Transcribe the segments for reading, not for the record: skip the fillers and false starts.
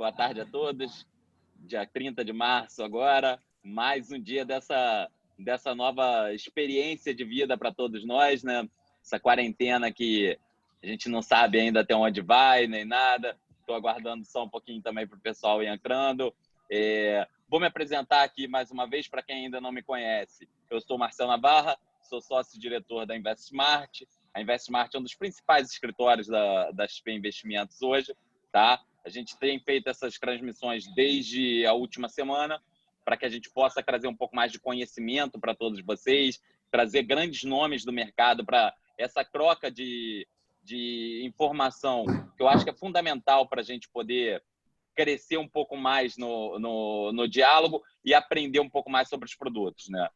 boa tarde a todos. Dia 30 de março agora, mais um dia dessa nova experiência de vida para todos nós, né? Essa quarentena que a gente não sabe ainda até onde vai, nem nada. Estou aguardando só um pouquinho também para o pessoal ir entrando. Vou me apresentar aqui mais uma vez para quem ainda não me conhece. Eu sou Marcel Navarra, sou sócio-diretor da InvestSmart. A InvestSmart é um dos principais escritórios da XP Investimentos hoje, tá? A gente tem feito essas transmissões desde a última semana para que a gente possa trazer um pouco mais de conhecimento para todos vocês, trazer grandes nomes do mercado para essa troca de informação, que eu acho que é fundamental para a gente poder crescer um pouco mais no diálogo e aprender um pouco mais sobre os produtos, né?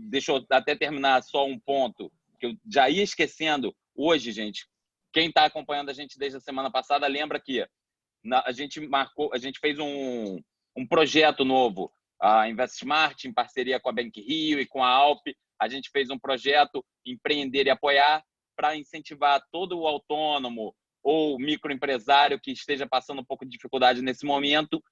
Deixa eu até terminar só um ponto que eu já ia esquecendo. Hoje, gente, quem está acompanhando a gente desde a semana passada lembra que a gente fez um projeto novo, a InvestSmart, em parceria com a Bank Rio e com a Alp. A gente fez um projeto Empreender e Apoiar para incentivar todo o autônomo ou microempresário que esteja passando um pouco de dificuldade nesse momento,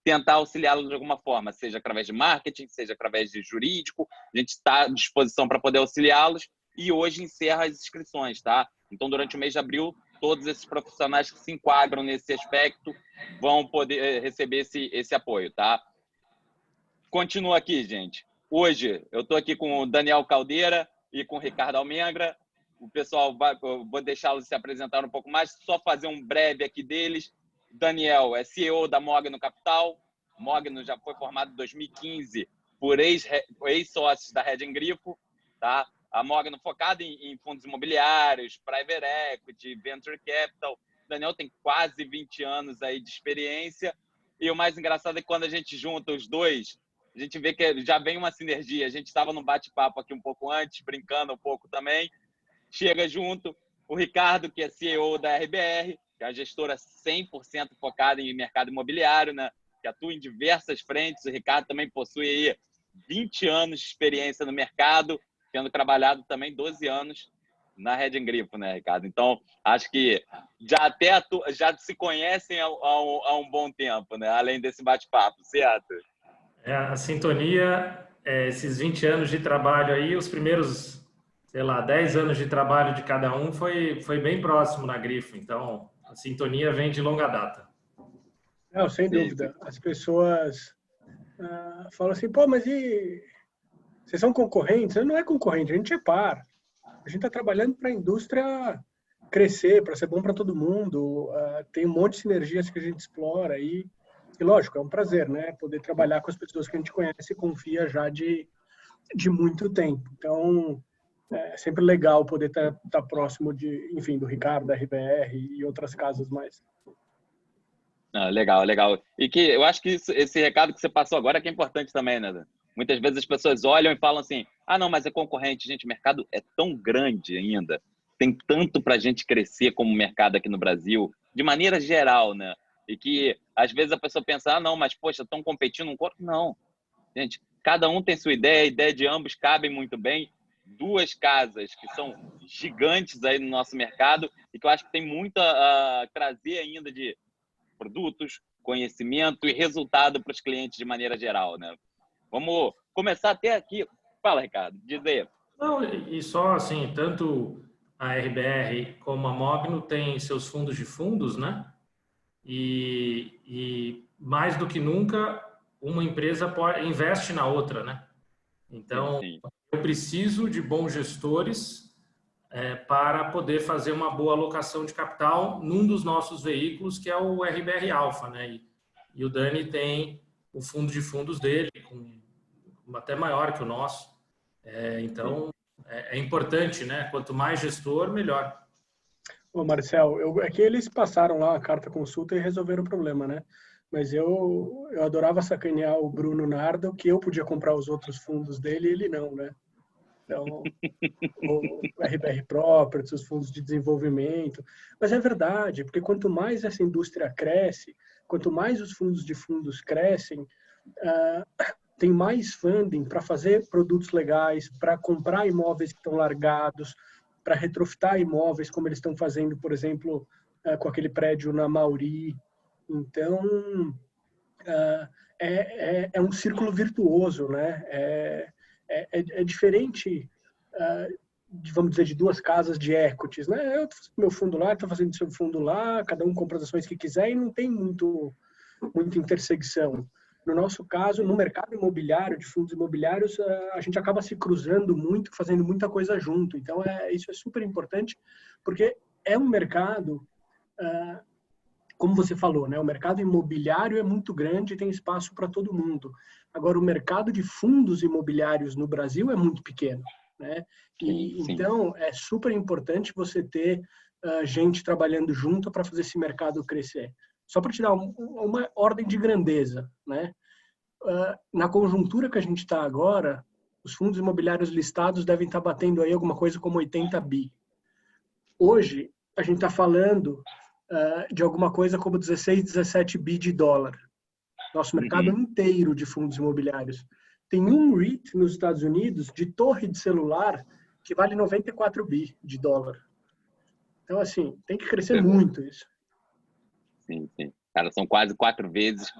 tentar auxiliá-lo de alguma forma, seja através de marketing, seja através de jurídico. A gente está à disposição para poder auxiliá-los e hoje encerra as inscrições, tá? Então, durante o mês de abril, todos esses profissionais que se enquadram nesse aspecto vão poder receber esse apoio, tá? Continua aqui, gente. Hoje, eu estou aqui com o Daniel Caldeira e com o Ricardo Almengra. O pessoal eu vou deixá-los se apresentar um pouco mais, só fazer um breve aqui deles. Daniel é CEO da Mogno Capital. Mogno já foi formado em 2015 por ex-sócios da Reden Grifo, tá? A Mogno focada em fundos imobiliários, private equity, venture capital. O Daniel tem quase 20 anos aí de experiência. E o mais engraçado é que quando a gente junta os dois, a gente vê que já vem uma sinergia. A gente estava num bate-papo aqui um pouco antes, brincando um pouco também. Chega junto o Ricardo, que é CEO da RBR, que é a gestora 100% focada em mercado imobiliário, né? Que atua em diversas frentes. O Ricardo também possui aí 20 anos de experiência no mercado, tendo trabalhado também 12 anos na Reden Grifo, né, Ricardo? Então, acho que já se conhecem há um bom tempo, né? Além desse bate-papo, certo? A sintonia, esses 20 anos de trabalho aí, os primeiros, sei lá, 10 anos de trabalho de cada um foi bem próximo na Grifo. Então, a sintonia vem de longa data. Não, sem dúvida. As pessoas falam assim, pô, mas vocês são concorrentes? Não é concorrente, a gente é par. A gente está trabalhando para a indústria crescer, para ser bom para todo mundo. Tem um monte de sinergias que a gente explora aí. E lógico, é um prazer, né? Poder trabalhar com as pessoas que a gente conhece e confia já de muito tempo. Então, é sempre legal poder estar próximo do Ricardo, da RBR e outras casas mais. Legal, legal. E que eu acho que esse recado que você passou agora que é importante também, né? Muitas vezes as pessoas olham e falam assim, não, mas é concorrente. Gente, o mercado é tão grande ainda, tem tanto para a gente crescer como mercado aqui no Brasil, de maneira geral, né? E que às vezes a pessoa pensa, não, mas poxa, estão competindo um com o outro. Não, gente, cada um tem sua ideia, a ideia de ambos cabe muito bem. Duas casas que são gigantes aí no nosso mercado e que eu acho que tem muito a trazer ainda de produtos, conhecimento e resultado para os clientes de maneira geral, né? Vamos começar até aqui. Fala, Ricardo, diz aí. Não, e só assim, tanto a RBR como a Mogno têm seus fundos de fundos, né? E mais do que nunca, uma empresa investe na outra, né? Então, sim. Eu preciso de bons gestores para poder fazer uma boa alocação de capital num dos nossos veículos, que é o RBR Alpha, né? E o Dani tem o fundo de fundos dele, até maior que o nosso. Então, é importante, né? Quanto mais gestor, melhor. Ô, Marcel, é que eles passaram lá a carta consulta e resolveram o problema, né? Mas eu adorava sacanear o Bruno Nardo, que eu podia comprar os outros fundos dele e ele não, né? Então, o RBR Properties, os fundos de desenvolvimento. Mas é verdade, porque quanto mais essa indústria cresce, quanto mais os fundos de fundos crescem, tem mais funding para fazer produtos legais, para comprar imóveis que estão largados, para retrofitar imóveis, como eles estão fazendo, por exemplo, com aquele prédio na Mauri. Então, é um círculo virtuoso, né? É diferente, vamos dizer, de duas casas de equities, né? Eu estou fazendo meu fundo lá, estou fazendo seu fundo lá, cada um compra as ações que quiser e não tem muita intersecção. No nosso caso, no mercado imobiliário, de fundos imobiliários, a gente acaba se cruzando muito, fazendo muita coisa junto. Então, isso é super importante, porque é um mercado, como você falou, né? O mercado imobiliário é muito grande e tem espaço para todo mundo. Agora, o mercado de fundos imobiliários no Brasil é muito pequeno, né? Sim. Então, é super importante você ter gente trabalhando junto para fazer esse mercado crescer. Só para te dar uma ordem de grandeza, né? Na conjuntura que a gente está agora, os fundos imobiliários listados devem estar batendo aí alguma coisa como 80 bi. Hoje, a gente está falando de alguma coisa como 16, 17 bi de dólar. Nosso mercado inteiro de fundos imobiliários. Tem um REIT nos Estados Unidos de torre de celular que vale 94 bi de dólar. Então, assim, tem que crescer muito isso. Sim. Cara, são quase 4 vezes,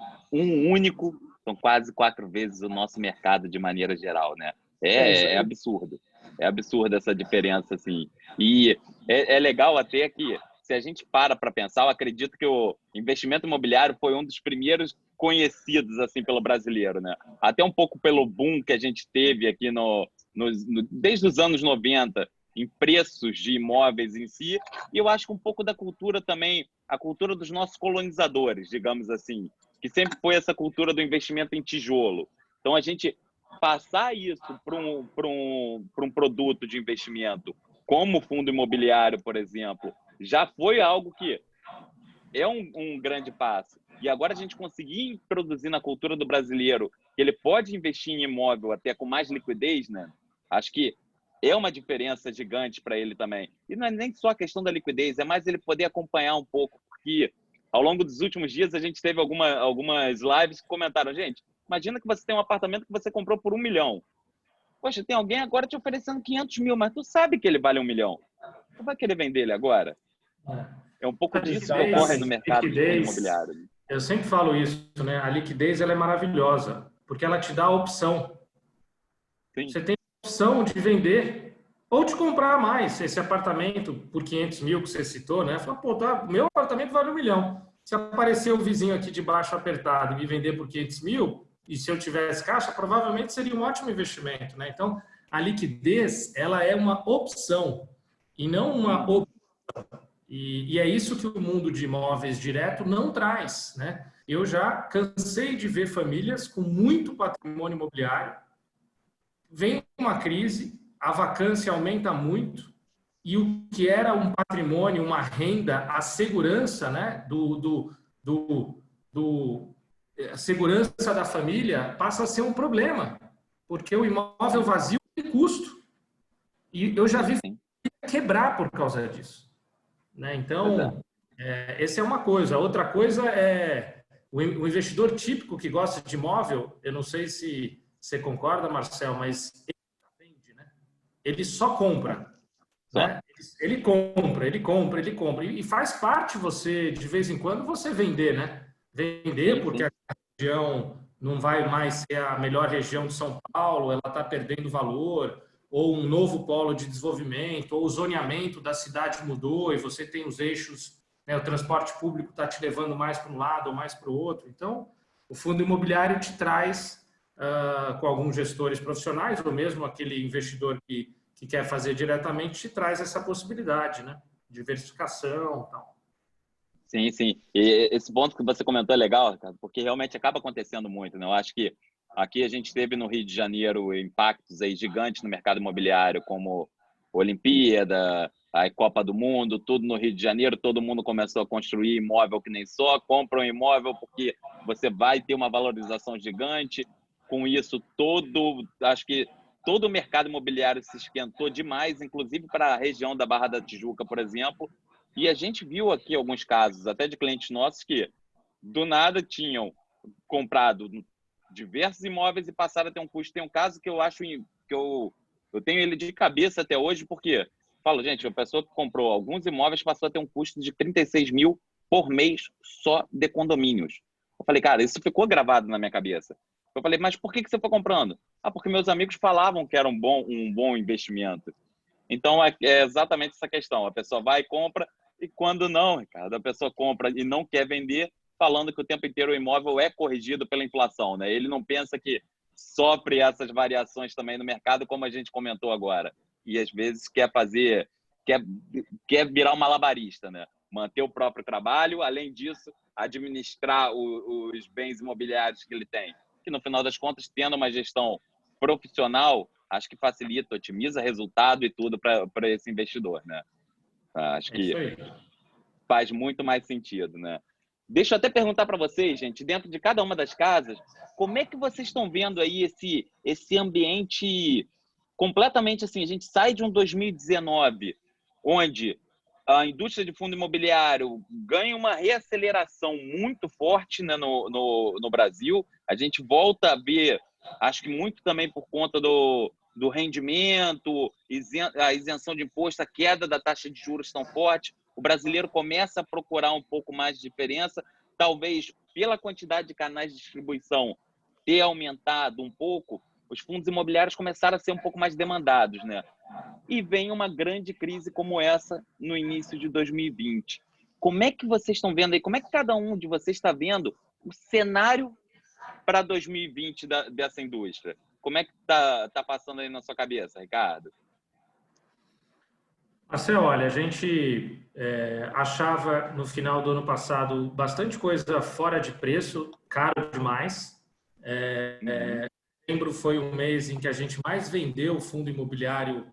são quase 4 vezes o nosso mercado de maneira geral, né? É absurdo. É absurda essa diferença, assim. E é legal até que, se a gente para pensar, eu acredito que o investimento imobiliário foi um dos primeiros conhecidos, assim, pelo brasileiro, né? Até um pouco pelo boom que a gente teve aqui desde os anos 90, em preços de imóveis em si, e eu acho que um pouco da cultura também, a cultura dos nossos colonizadores, digamos assim, que sempre foi essa cultura do investimento em tijolo. Então, a gente passar isso para um produto de investimento, como o fundo imobiliário, por exemplo, já foi algo que é um grande passo. E agora a gente conseguir introduzir na cultura do brasileiro que ele pode investir em imóvel até com mais liquidez, né? Acho que é uma diferença gigante para ele também. E não é nem só a questão da liquidez, é mais ele poder acompanhar um pouco, porque ao longo dos últimos dias a gente teve algumas lives que comentaram, gente, imagina que você tem um apartamento que você comprou por 1 milhão. Poxa, tem alguém agora te oferecendo 500 mil, mas tu sabe que ele vale 1 milhão. Tu vai querer vender ele agora? É um pouco disso que ocorre no mercado de fundo imobiliário. Eu sempre falo isso, né? A liquidez ela é maravilhosa, porque ela te dá a opção. Sim. Você tem a opção de vender ou de comprar mais esse apartamento por 500 mil que você citou, né? Fala, pô, meu apartamento vale 1 milhão. Se aparecer o vizinho aqui de baixo apertado e me vender por 500 mil, e se eu tivesse caixa, provavelmente seria um ótimo investimento, né? Então, a liquidez, ela é uma opção e não uma opção. E é isso que o mundo de imóveis direto não traz, né? Eu já cansei de ver famílias com muito patrimônio imobiliário, vem uma crise, a vacância aumenta muito, e o que era um patrimônio, uma renda, a segurança, né, a segurança da família passa a ser um problema, porque o imóvel vazio tem custo. E eu já vi família quebrar por causa disso, né? Então, essa é uma coisa. Outra coisa é o investidor típico que gosta de imóvel, eu não sei se você concorda, Marcel, mas ele só compra. Né? Ele compra. E faz parte você, de vez em quando, você vender, né? Vender porque a região não vai mais ser a melhor região de São Paulo, ela está perdendo valor, ou um novo polo de desenvolvimento, ou o zoneamento da cidade mudou e você tem os eixos, né? O transporte público está te levando mais para um lado ou mais para o outro. Então, o fundo imobiliário te traz, com alguns gestores profissionais, ou mesmo aquele investidor que quer fazer diretamente, te traz essa possibilidade, né? Diversificação e tal. Sim. E esse ponto que você comentou é legal, Ricardo, porque realmente acaba acontecendo muito, né? Eu acho que aqui a gente teve no Rio de Janeiro impactos aí gigantes no mercado imobiliário, como Olimpíada, a Copa do Mundo, tudo no Rio de Janeiro, todo mundo começou a construir imóvel que nem só, compra um imóvel porque você vai ter uma valorização gigante. Com isso, acho que todo o mercado imobiliário se esquentou demais, inclusive para a região da Barra da Tijuca, por exemplo. E a gente viu aqui alguns casos, até de clientes nossos, que do nada tinham comprado diversos imóveis e passaram a ter um custo. Tem um caso que eu acho que eu tenho ele de cabeça até hoje, porque falo, gente, a pessoa que comprou alguns imóveis passou a ter um custo de 36 mil por mês só de condomínios. Eu falei, cara, isso ficou gravado na minha cabeça. Eu falei, mas por que você foi comprando? Ah, porque meus amigos falavam que era um bom investimento. Então, é exatamente essa questão. A pessoa vai e compra, e quando não, Ricardo, a pessoa compra e não quer vender, falando que o tempo inteiro o imóvel é corrigido pela inflação, né? Ele não pensa que sofre essas variações também no mercado, como a gente comentou agora. E, às vezes, quer virar um malabarista, né? Manter o próprio trabalho, além disso, administrar os bens imobiliários que ele tem. Que, no final das contas, tendo uma gestão profissional, acho que facilita, otimiza resultado e tudo para esse investidor, né? Acho que faz muito mais sentido, né? Deixa eu até perguntar para vocês, gente, dentro de cada uma das casas, como é que vocês estão vendo aí esse ambiente completamente assim? A gente sai de um 2019, onde a indústria de fundo imobiliário ganha uma reaceleração muito forte, né, no Brasil. A gente volta a ver, acho que muito também por conta do rendimento, a isenção de imposto, a queda da taxa de juros tão forte. O brasileiro começa a procurar um pouco mais de diferença, talvez pela quantidade de canais de distribuição ter aumentado um pouco, os fundos imobiliários começaram a ser um pouco mais demandados, né? E vem uma grande crise como essa no início de 2020. Como é que vocês estão vendo aí? Como é que cada um de vocês está vendo o cenário para 2020 dessa indústria? Como é que tá passando aí na sua cabeça, Ricardo? Marcelo, olha, a gente achava no final do ano passado bastante coisa fora de preço, caro demais. Setembro foi o mês em que a gente mais vendeu fundo imobiliário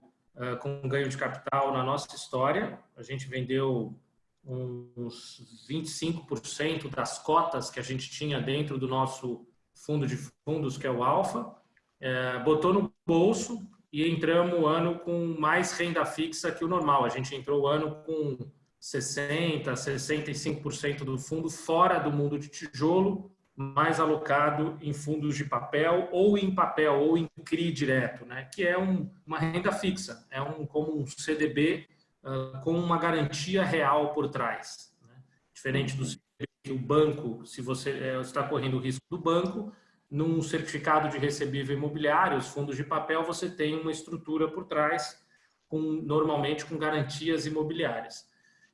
com ganho de capital na nossa história. A gente vendeu uns 25% das cotas que a gente tinha dentro do nosso fundo de fundos, que é o Alfa, botou no bolso e entramos o ano com mais renda fixa que o normal. A gente entrou o ano com 60%, 65% do fundo fora do mundo de tijolo, mais alocado em fundos de papel ou em CRI direto, né? Que é uma renda fixa, como um CDB com uma garantia real por trás, né? Diferente do CDB que o banco, se você está correndo o risco do banco, num certificado de recebível imobiliário, os fundos de papel, você tem uma estrutura por trás, normalmente com garantias imobiliárias.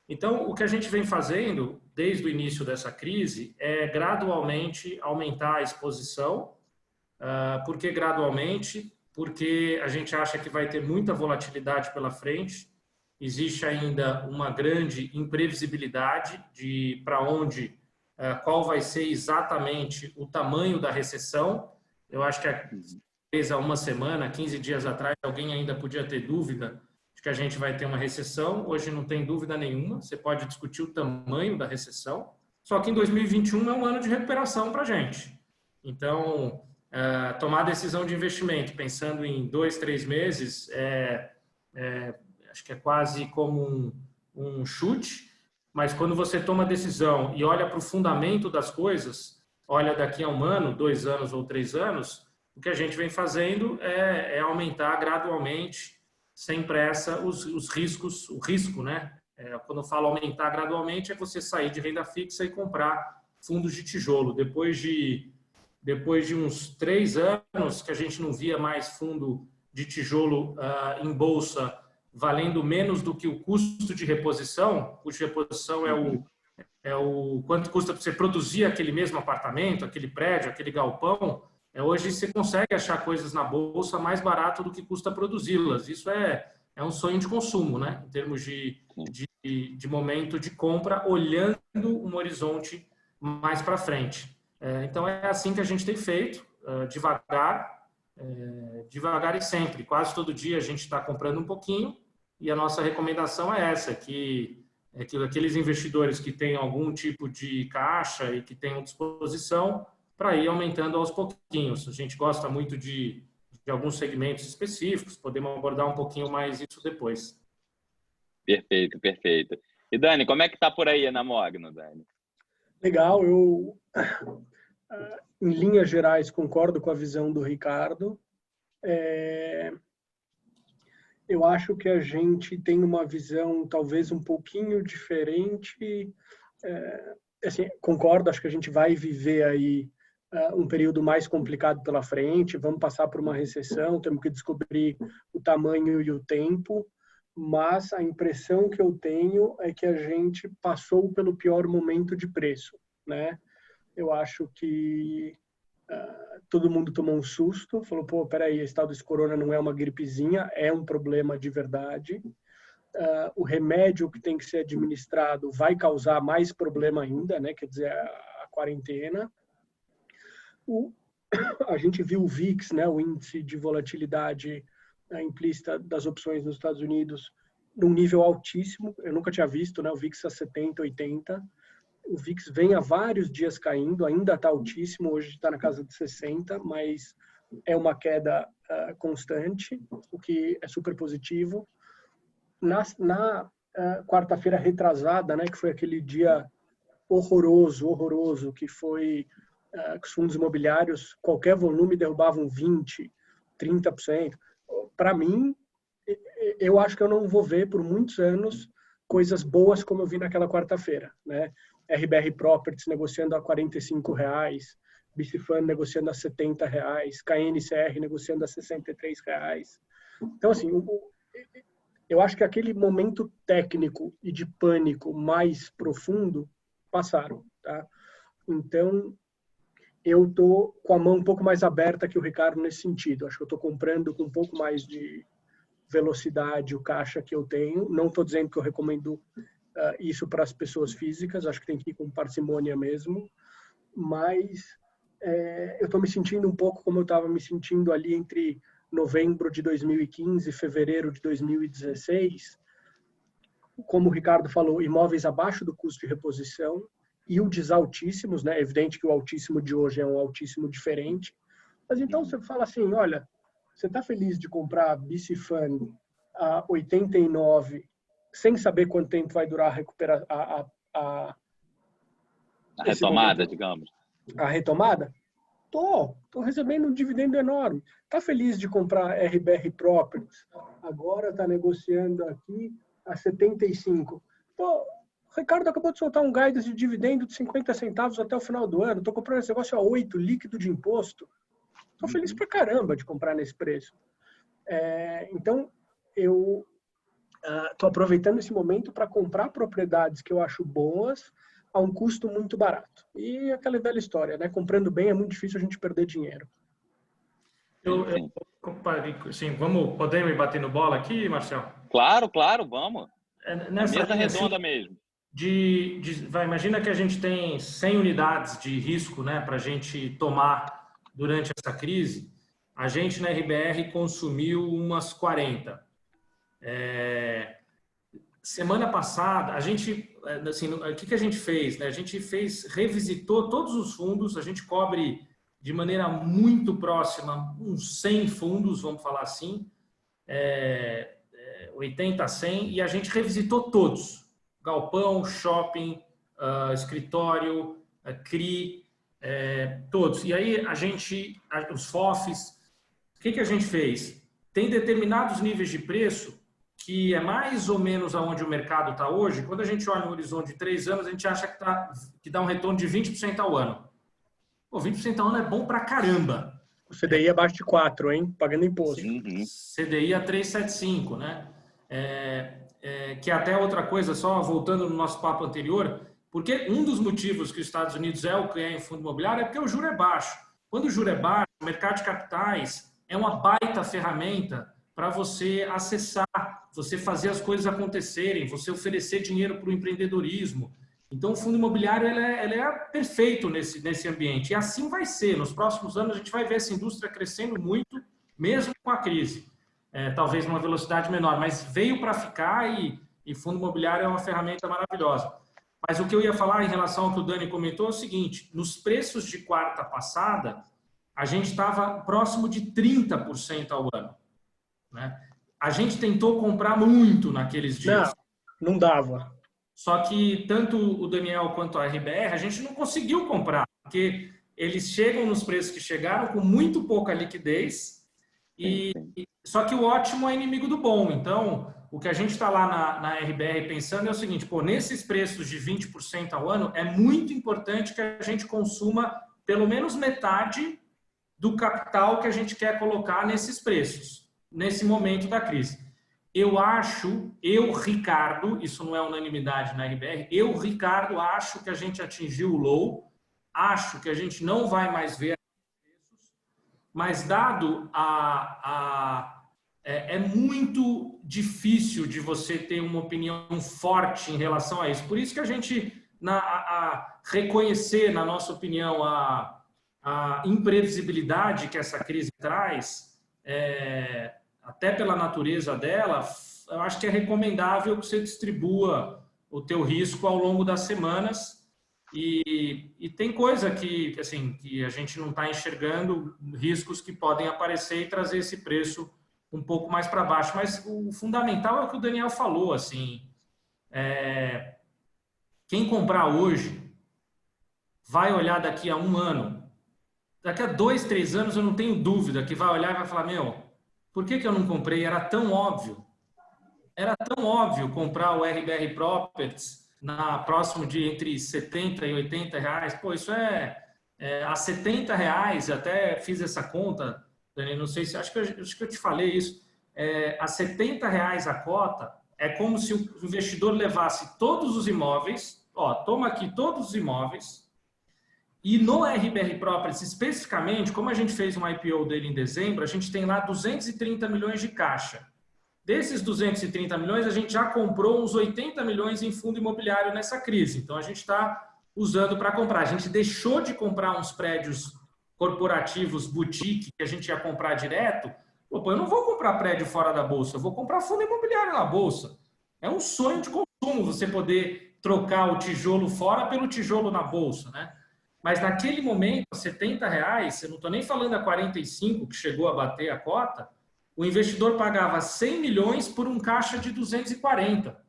Então, o que a gente vem fazendo desde o início dessa crise é gradualmente aumentar a exposição. Por que gradualmente? Porque a gente acha que vai ter muita volatilidade pela frente. Existe ainda uma grande imprevisibilidade de para onde, qual vai ser exatamente o tamanho da recessão. Eu acho que há uma semana, 15 dias atrás, alguém ainda podia ter dúvida de que a gente vai ter uma recessão. Hoje não tem dúvida nenhuma. Você pode discutir o tamanho da recessão. Só que em 2021 é um ano de recuperação para a gente. Então, tomar decisão de investimento pensando em 2, 3 meses acho que é quase como um chute, mas quando você toma a decisão e olha para o fundamento das coisas, olha daqui a 1 ano, 2 anos ou 3 anos, o que a gente vem fazendo é aumentar gradualmente, sem pressa, os riscos, o risco, né? Quando eu falo aumentar gradualmente, é você sair de renda fixa e comprar fundos de tijolo. Depois de uns 3 anos que a gente não via mais fundo de tijolo em bolsa valendo menos do que o custo de reposição. O custo de reposição é o quanto custa para você produzir aquele mesmo apartamento, aquele prédio, aquele galpão. Hoje você consegue achar coisas na bolsa mais barato do que custa produzi-las. Isso é um sonho de consumo, né? Em termos de momento de compra, olhando um horizonte mais para frente. Então é assim que a gente tem feito, devagar e sempre. Quase todo dia a gente está comprando um pouquinho e a nossa recomendação é essa, que aqueles investidores que têm algum tipo de caixa e que tenham disposição para ir aumentando aos pouquinhos. A gente gosta muito de alguns segmentos específicos, podemos abordar um pouquinho mais isso depois. Perfeito, perfeito. E Dani, como é que está por aí na Mogno, Dani? Legal, eu em linhas gerais concordo com a visão do Ricardo. Eu acho que a gente tem uma visão talvez um pouquinho diferente assim, concordo, acho que a gente vai viver aí um período mais complicado pela frente, vamos passar por uma recessão, temos que descobrir o tamanho e o tempo, mas a impressão que eu tenho é que a gente passou pelo pior momento de preço, né? Eu acho que todo mundo tomou um susto, falou, pô, peraí, esse tal desse corona não é uma gripezinha, é um problema de verdade. O remédio que tem que ser administrado vai causar mais problema ainda, né? Quer dizer, a quarentena. A gente viu o VIX, né? O índice de volatilidade implícita das opções nos Estados Unidos, num nível altíssimo. Eu nunca tinha visto, né? O VIX a 70, 80. O VIX vem há vários dias caindo, ainda está altíssimo, hoje está na casa de 60, mas é uma queda constante, o que é super positivo. Na quarta-feira retrasada, né, que foi aquele dia horroroso, que foi que os fundos imobiliários, qualquer volume derrubavam 20%, 30%. Para mim, eu acho que eu não vou ver por muitos anos coisas boas como eu vi naquela quarta-feira, né? RBR Properties negociando a R$45, BC negociando a R$70, KNCR negociando a R$63. Então, assim, eu acho que aquele momento técnico e de pânico mais profundo passaram, tá? Então, eu estou com a mão um pouco mais aberta que o Ricardo nesse sentido. Acho que eu estou comprando com um pouco mais de velocidade o caixa que eu tenho. Não estou dizendo que eu recomendo isso para as pessoas físicas, acho que tem que ir com parcimônia mesmo, mas eu estou me sentindo um pouco como eu estava me sentindo ali entre novembro de 2015 e fevereiro de 2016, como o Ricardo falou, imóveis abaixo do custo de reposição, yields altíssimos, né? É evidente que o altíssimo de hoje é um altíssimo diferente, mas então você fala assim, olha, você está feliz de comprar BC Fund a 89 sem saber quanto tempo vai durar a recuperação, a retomada, digamos. A retomada? Tô recebendo um dividendo enorme. Tá feliz de comprar RBR Properties? Agora está negociando aqui a 75. Pô, o Ricardo acabou de soltar um guidance de dividendo de 50 centavos até o final do ano. Estou comprando esse negócio a 8, líquido de imposto. Estou feliz pra caramba de comprar nesse preço. Então, eu estou aproveitando esse momento para comprar propriedades que eu acho boas a um custo muito barato. E aquela velha história, né? Comprando bem é muito difícil a gente perder dinheiro. Sim, podemos ir batendo bola aqui, Marcel? Claro, vamos. Nessa mesa redonda assim, mesmo. Imagina que a gente tem 100 unidades de risco, né, para a gente tomar durante essa crise. A gente na RBR consumiu umas 40. Semana passada, a gente, assim, o que a gente fez? Né? A gente revisitou todos os fundos, a gente cobre de maneira muito próxima uns 100 fundos, vamos falar assim, 80 a 100, e a gente revisitou todos. Galpão, shopping, escritório, CRI, todos. E aí os FOFs, o que a gente fez? Tem determinados níveis de preço que é mais ou menos aonde o mercado está hoje. Quando a gente olha no horizonte de 3 anos, a gente acha que dá um retorno de 20% ao ano. Pô, 20% ao ano é bom pra caramba. O CDI é abaixo de 4, hein? Pagando imposto. CDI a 3,75, né? Que é até outra coisa, só voltando no nosso papo anterior, porque um dos motivos que os Estados Unidos é o que é em fundo imobiliário é porque o juro é baixo. Quando o juro é baixo, o mercado de capitais é uma baita ferramenta para você acessar, você fazer as coisas acontecerem, você oferecer dinheiro para o empreendedorismo. Então, o fundo imobiliário ele é perfeito nesse ambiente. E assim vai ser. Nos próximos anos, a gente vai ver essa indústria crescendo muito, mesmo com a crise. Talvez numa velocidade menor, mas veio para ficar e fundo imobiliário é uma ferramenta maravilhosa. Mas o que eu ia falar em relação ao que o Dani comentou é o seguinte, nos preços de quarta passada, a gente estava próximo de 30% ao ano. Né? A gente tentou comprar muito naqueles dias. Não dava. Só que tanto o Daniel quanto a RBR, a gente não conseguiu comprar, porque eles chegam nos preços que chegaram com muito pouca liquidez Só que o ótimo é inimigo do bom. Então, o que a gente está lá na RBR pensando é o seguinte, pô, nesses preços de 20% ao ano, é muito importante que a gente consuma pelo menos metade do capital que a gente quer colocar nesses preços, nesse momento da crise. Ricardo, isso não é unanimidade na RBR, Ricardo, acho que a gente atingiu o low, acho que a gente não vai mais ver preços, mas dado é muito difícil de você ter uma opinião forte em relação a isso. Por isso que a gente reconhecer, na nossa opinião, a imprevisibilidade que essa crise traz, até pela natureza dela, eu acho que é recomendável que você distribua o teu risco ao longo das semanas. E tem coisa que a gente não está enxergando, riscos que podem aparecer e trazer esse preço um pouco mais para baixo. Mas o fundamental é o que o Daniel falou. Quem comprar hoje vai olhar daqui a 1 ano. Daqui a 2, 3 anos, eu não tenho dúvida que vai olhar e vai falar, por que eu não comprei? Era tão óbvio. Era tão óbvio comprar o RBR Properties próximo de entre 70 e 80 reais. Pô, isso a 70 reais, até fiz essa conta, Dani, não sei se, acho que eu te falei isso, a 70 reais a cota, é como se o investidor levasse todos os imóveis, toma aqui todos os imóveis, e no RBR Properties, especificamente, como a gente fez um IPO dele em dezembro, a gente tem lá 230 milhões de caixa. Desses 230 milhões, a gente já comprou uns 80 milhões em fundo imobiliário nessa crise. Então, a gente está usando para comprar. A gente deixou de comprar uns prédios corporativos, boutique, que a gente ia comprar direto. Eu não vou comprar prédio fora da Bolsa, eu vou comprar fundo imobiliário na Bolsa. É um sonho de consumo você poder trocar o tijolo fora pelo tijolo na Bolsa, né? Mas naquele momento, a 70 reais, eu não estou nem falando a 45, que chegou a bater a cota, o investidor pagava 100 milhões por um caixa de 240.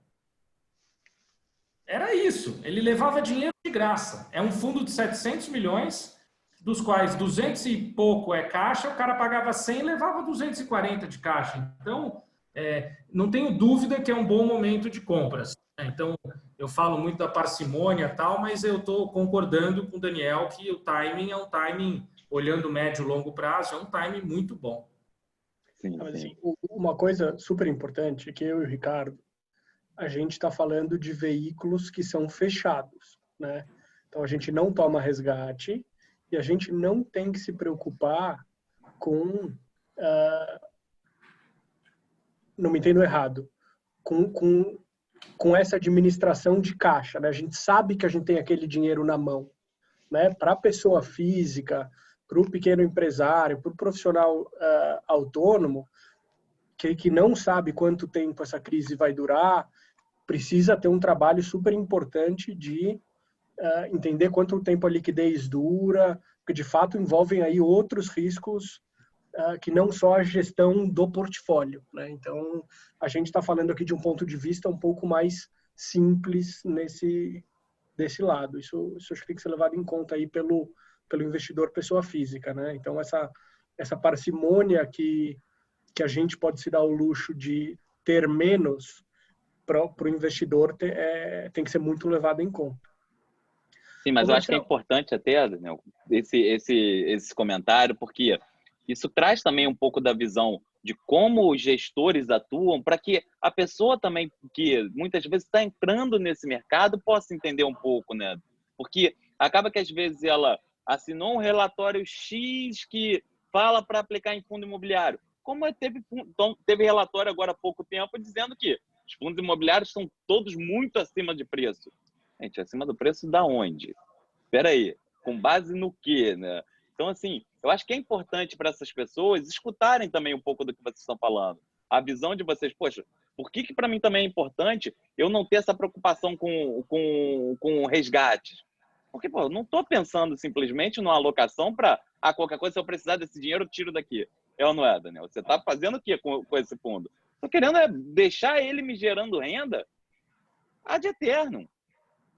Era isso. Ele levava dinheiro de graça. É um fundo de 700 milhões, dos quais 200 e pouco é caixa, o cara pagava 100 e levava 240 de caixa. Então, não tenho dúvida que é um bom momento de compras. Então, eu falo muito da parcimônia e tal, mas eu estou concordando com o Daniel que o timing é um timing, olhando médio e longo prazo, é um timing muito bom. Sim. Mas, assim, uma coisa super importante é que eu e o Ricardo, a gente está falando de veículos que são fechados, né? Então, a gente não toma resgate e a gente não tem que se preocupar com... não me entendo errado. Com essa administração de caixa, né? A gente sabe que a gente tem aquele dinheiro na mão, né? Para a pessoa física, para o pequeno empresário, para o profissional autônomo, que não sabe quanto tempo essa crise vai durar, precisa ter um trabalho super importante de entender quanto tempo a liquidez dura, porque de fato envolvem aí outros riscos que não só a gestão do portfólio, né? Então, a gente está falando aqui de um ponto de vista um pouco mais simples desse lado. Isso acho que tem que ser levado em conta aí pelo investidor pessoa física, né? Então, essa parcimônia que a gente pode se dar o luxo de ter menos para o investidor tem que ser muito levado em conta. Sim, mas eu acho que é importante até, Daniel, esse comentário, porque isso traz também um pouco da visão de como os gestores atuam para que a pessoa também, que muitas vezes está entrando nesse mercado, possa entender um pouco, né? Porque acaba que às vezes ela assinou um relatório X que fala para aplicar em fundo imobiliário. Como teve relatório agora há pouco tempo dizendo que os fundos imobiliários estão todos muito acima de preço. Gente, acima do preço da onde? Espera aí, com base no quê, né? Então, assim, eu acho que é importante para essas pessoas escutarem também um pouco do que vocês estão falando. A visão de vocês, poxa, por que para mim também é importante eu não ter essa preocupação com resgates? Porque, pô, eu não estou pensando simplesmente numa alocação para qualquer coisa, se eu precisar desse dinheiro, eu tiro daqui. É ou não é, Daniel? Você está fazendo o quê com esse fundo? Estou querendo deixar ele me gerando renda ad eternum,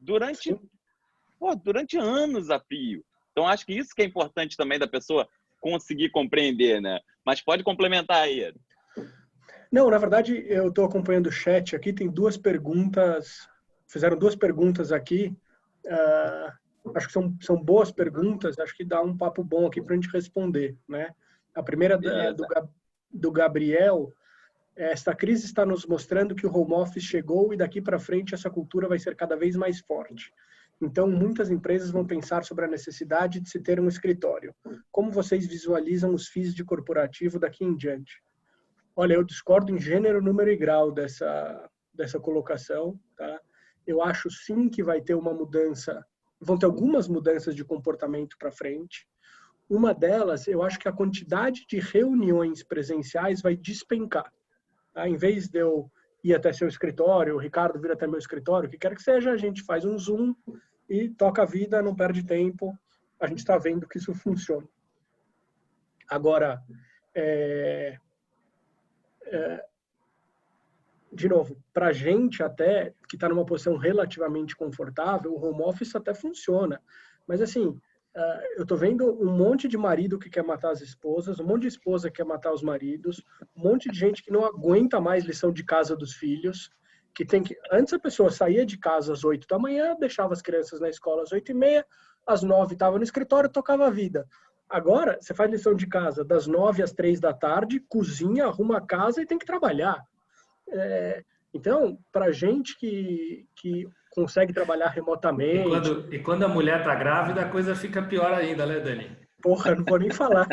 durante anos a fio. Então, acho que isso que é importante também da pessoa conseguir compreender, né? Mas pode complementar aí. Não, na verdade, eu estou acompanhando o chat aqui, tem duas perguntas, fizeram duas perguntas aqui, acho que são boas perguntas, acho que dá um papo bom aqui para a gente responder, né? A primeira do Gabriel, esta crise está nos mostrando que o home office chegou e daqui para frente essa cultura vai ser cada vez mais forte. Então, muitas empresas vão pensar sobre a necessidade de se ter um escritório. Como vocês visualizam os FIIs de corporativo daqui em diante? Olha, eu discordo em gênero, número e grau dessa colocação, tá? Eu acho sim que vai ter uma mudança, vão ter algumas mudanças de comportamento para frente. Uma delas, eu acho que a quantidade de reuniões presenciais vai despencar. Tá? Em vez de eu ir até seu escritório, o Ricardo vir até meu escritório, o que quer que seja, a gente faz um Zoom e toca a vida, não perde tempo. A gente está vendo que isso funciona. Agora, de novo, para a gente até, que está numa posição relativamente confortável, o home office até funciona. Mas assim, eu estou vendo um monte de marido que quer matar as esposas, um monte de esposa que quer matar os maridos, um monte de gente que não aguenta mais lição de casa dos filhos, que tem que... Antes a pessoa saía de casa às 8 da manhã, deixava as crianças na escola às 8h30, às 9 estava no escritório, tocava a vida. Agora, você faz lição de casa das 9 às 3 da tarde, cozinha, arruma a casa e tem que trabalhar. Então, para gente que consegue trabalhar remotamente... E quando a mulher está grávida, a coisa fica pior ainda, né, Dani? Porra, não vou nem falar.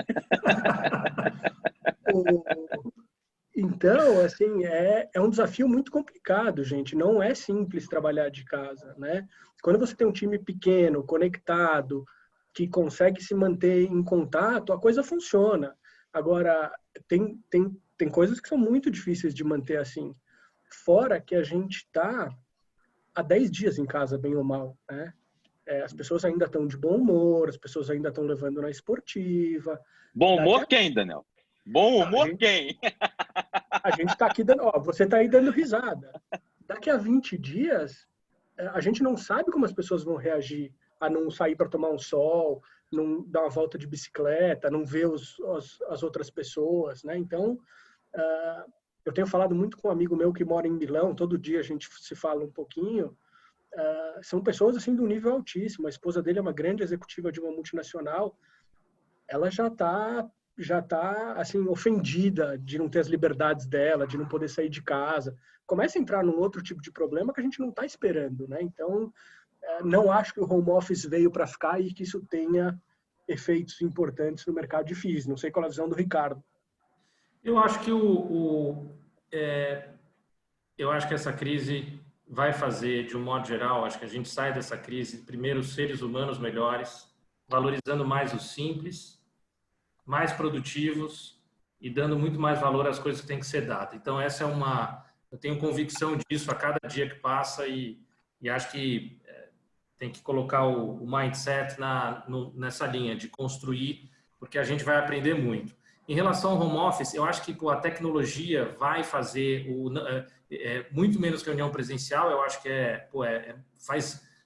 Então, assim, é um desafio muito complicado, gente. Não é simples trabalhar de casa, né? Quando você tem um time pequeno, conectado, que consegue se manter em contato, a coisa funciona. Agora, tem coisas que são muito difíceis de manter assim. Fora que a gente está há 10 dias em casa, bem ou mal, né? As pessoas ainda estão de bom humor, as pessoas ainda estão levando na esportiva. Bom humor quem, Daniel? Bom humor quem? A gente está aqui dando... você está aí dando risada. Daqui a 20 dias, a gente não sabe como as pessoas vão reagir a não sair para tomar um sol, não dar uma volta de bicicleta, não ver as outras pessoas, né? Então, eu tenho falado muito com um amigo meu que mora em Milão, todo dia a gente se fala um pouquinho, são pessoas assim de um nível altíssimo. A esposa dele é uma grande executiva de uma multinacional, ela já tá assim ofendida de não ter as liberdades dela, de não poder sair de casa. Começa a entrar num outro tipo de problema que a gente não está esperando, né? Então, não acho que o home office veio para ficar e que isso tenha efeitos importantes no mercado de FIIs. Não sei qual é a visão do Ricardo. Eu acho que eu acho que essa crise vai fazer, de um modo geral, acho que a gente sai dessa crise, primeiro, seres humanos melhores, valorizando mais o simples, mais produtivos e dando muito mais valor às coisas que têm que ser dadas. Então, essa eu tenho convicção disso a cada dia que passa e acho que tem que colocar o mindset nessa linha de construir, porque a gente vai aprender muito. Em relação ao home office, eu acho que a tecnologia vai fazer muito menos reunião presencial. Eu acho que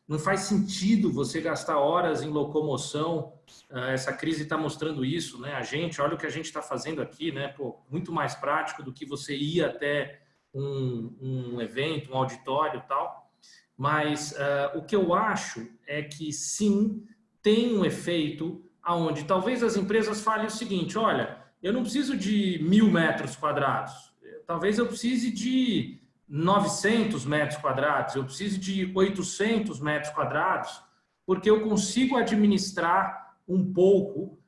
não faz sentido você gastar horas em locomoção. Essa crise está mostrando isso, né? Olha o que a gente está fazendo aqui, né? Muito mais prático do que você ir até um evento, um auditório e tal. Mas o que eu acho é que sim, tem um efeito aonde talvez as empresas falem o seguinte: olha, eu não preciso de 1.000 metros quadrados, talvez eu precise de 900 metros quadrados, eu preciso de 800 metros quadrados, porque eu consigo administrar um pouco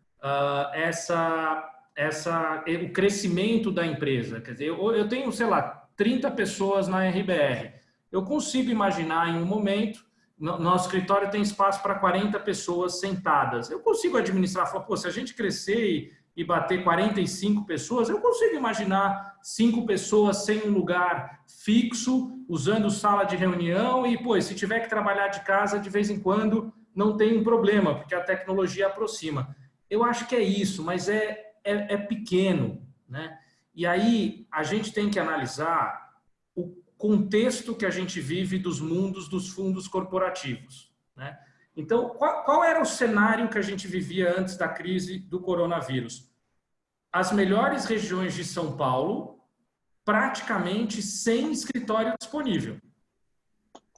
o crescimento da empresa. Quer dizer, eu tenho, sei lá, 30 pessoas na RBR. Eu consigo imaginar em um momento, nosso escritório tem espaço para 40 pessoas sentadas. Eu consigo administrar, falar, se a gente crescer e bater 45 pessoas, eu consigo imaginar 5 pessoas sem um lugar fixo, usando sala de reunião e, se tiver que trabalhar de casa de vez em quando, não tem um problema, porque a tecnologia aproxima. Eu acho que é isso, mas é pequeno, né? E aí a gente tem que analisar o contexto que a gente vive dos mundos dos fundos corporativos, né? Então, qual era o cenário que a gente vivia antes da crise do coronavírus? As melhores regiões de São Paulo, praticamente sem escritório disponível.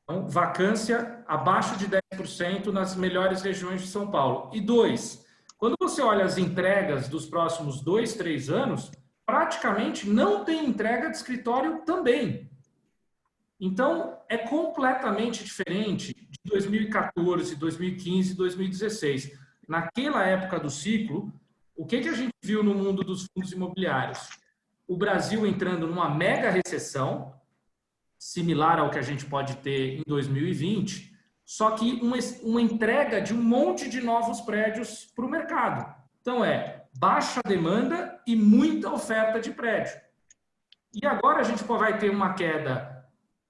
Então, vacância abaixo de 10% nas melhores regiões de São Paulo. E 2, quando você olha as entregas dos próximos 2, 3 anos, praticamente não tem entrega de escritório também. Então, é completamente diferente de 2014, 2015, 2016. Naquela época do ciclo, o que a gente viu no mundo dos fundos imobiliários? O Brasil entrando numa mega recessão, similar ao que a gente pode ter em 2020, só que uma entrega de um monte de novos prédios para o mercado. Então, baixa demanda e muita oferta de prédio. E agora a gente vai ter uma queda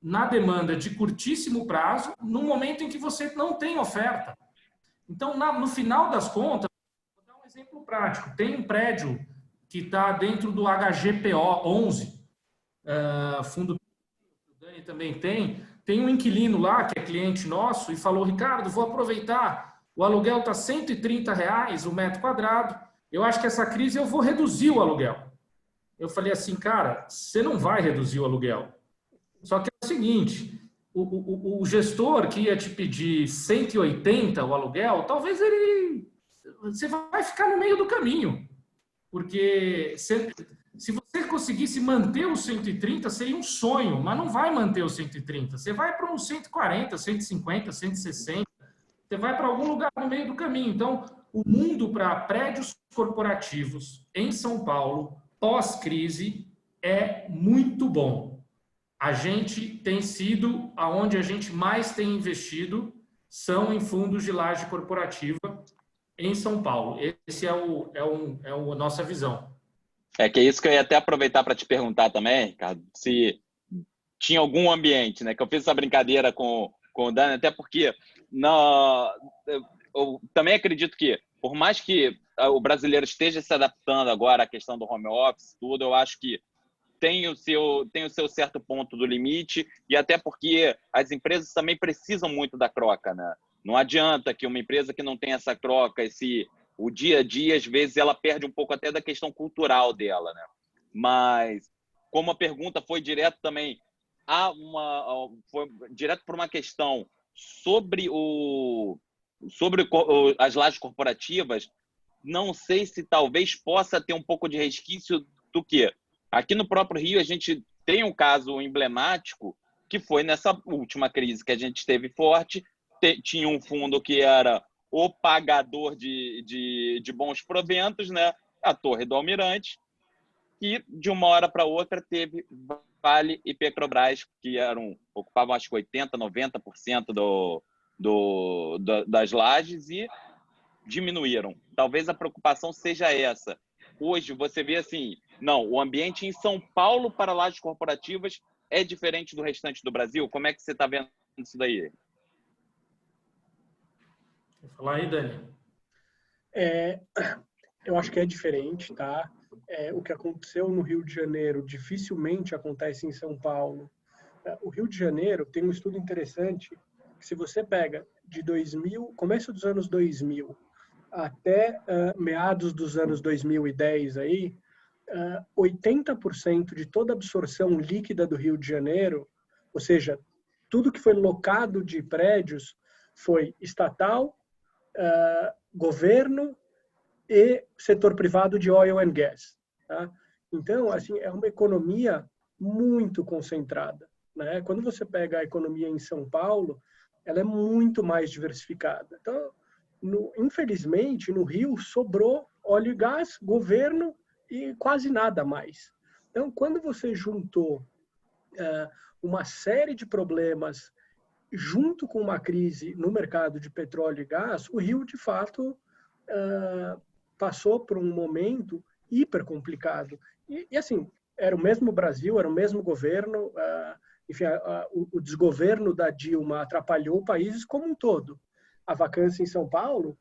na demanda de curtíssimo prazo, no momento em que você não tem oferta. Então, no final das contas, vou dar um exemplo prático. Tem um prédio que está dentro do HGPO 11, fundo que o Dani também tem um inquilino lá, que é cliente nosso, e falou, Ricardo, vou aproveitar, o aluguel está R$130 o metro quadrado, eu acho que essa crise eu vou reduzir o aluguel. Eu falei assim, cara, você não vai reduzir o aluguel. Só que é o seguinte, o gestor que ia te pedir 180 o aluguel, talvez você vai ficar no meio do caminho. Porque se você conseguisse manter os 130, seria um sonho, mas não vai manter os 130. Você vai para uns 140, 150, 160, você vai para algum lugar no meio do caminho. Então, o mundo para prédios corporativos em São Paulo, pós-crise, é muito bom. A gente tem sido, aonde a gente mais tem investido, são em fundos de laje corporativa em São Paulo. Esse é a nossa visão. Que é isso que eu ia até aproveitar para te perguntar também, Ricardo, se tinha algum ambiente, né? Que eu fiz essa brincadeira com o Dani, até porque eu também acredito que, por mais que o brasileiro esteja se adaptando agora à questão do home office, tudo, eu acho que tem o seu certo ponto do limite, e até porque as empresas também precisam muito da troca, né? Não adianta que uma empresa que não tem essa troca, o dia a dia, às vezes, ela perde um pouco até da questão cultural dela, né? Mas, como a pergunta foi direto também, foi direto por uma questão sobre as lajes corporativas, não sei se talvez possa ter um pouco de resquício do quê? Aqui no próprio Rio, a gente tem um caso emblemático que foi nessa última crise que a gente teve forte. Tinha um fundo que era o pagador de bons proventos, né? A Torre do Almirante, e de uma hora para outra teve Vale e Petrobras, que ocupavam acho que 80%, 90% das lajes e diminuíram. Talvez a preocupação seja essa. Hoje você vê assim, não, o ambiente em São Paulo para lajes corporativas é diferente do restante do Brasil? Como é que você está vendo isso daí? Vou falar aí, Dani. Eu acho que é diferente, tá? O que aconteceu no Rio de Janeiro dificilmente acontece em São Paulo. O Rio de Janeiro tem um estudo interessante que, se você pega de começo dos anos 2000 até meados dos anos 2010 aí, 80% de toda a absorção líquida do Rio de Janeiro, ou seja, tudo que foi locado de prédios, foi estatal, governo e setor privado de oil and gas. Tá? Então, assim, é uma economia muito concentrada. Né? Quando você pega a economia em São Paulo, ela é muito mais diversificada. Então, infelizmente, no Rio sobrou óleo e gás, governo e quase nada mais. Então, quando você juntou uma série de problemas junto com uma crise no mercado de petróleo e gás, o Rio, de fato, passou por um momento hiper complicado. E assim, era o mesmo Brasil, era o mesmo governo, enfim, o desgoverno da Dilma atrapalhou países como um todo. A vacância em São Paulo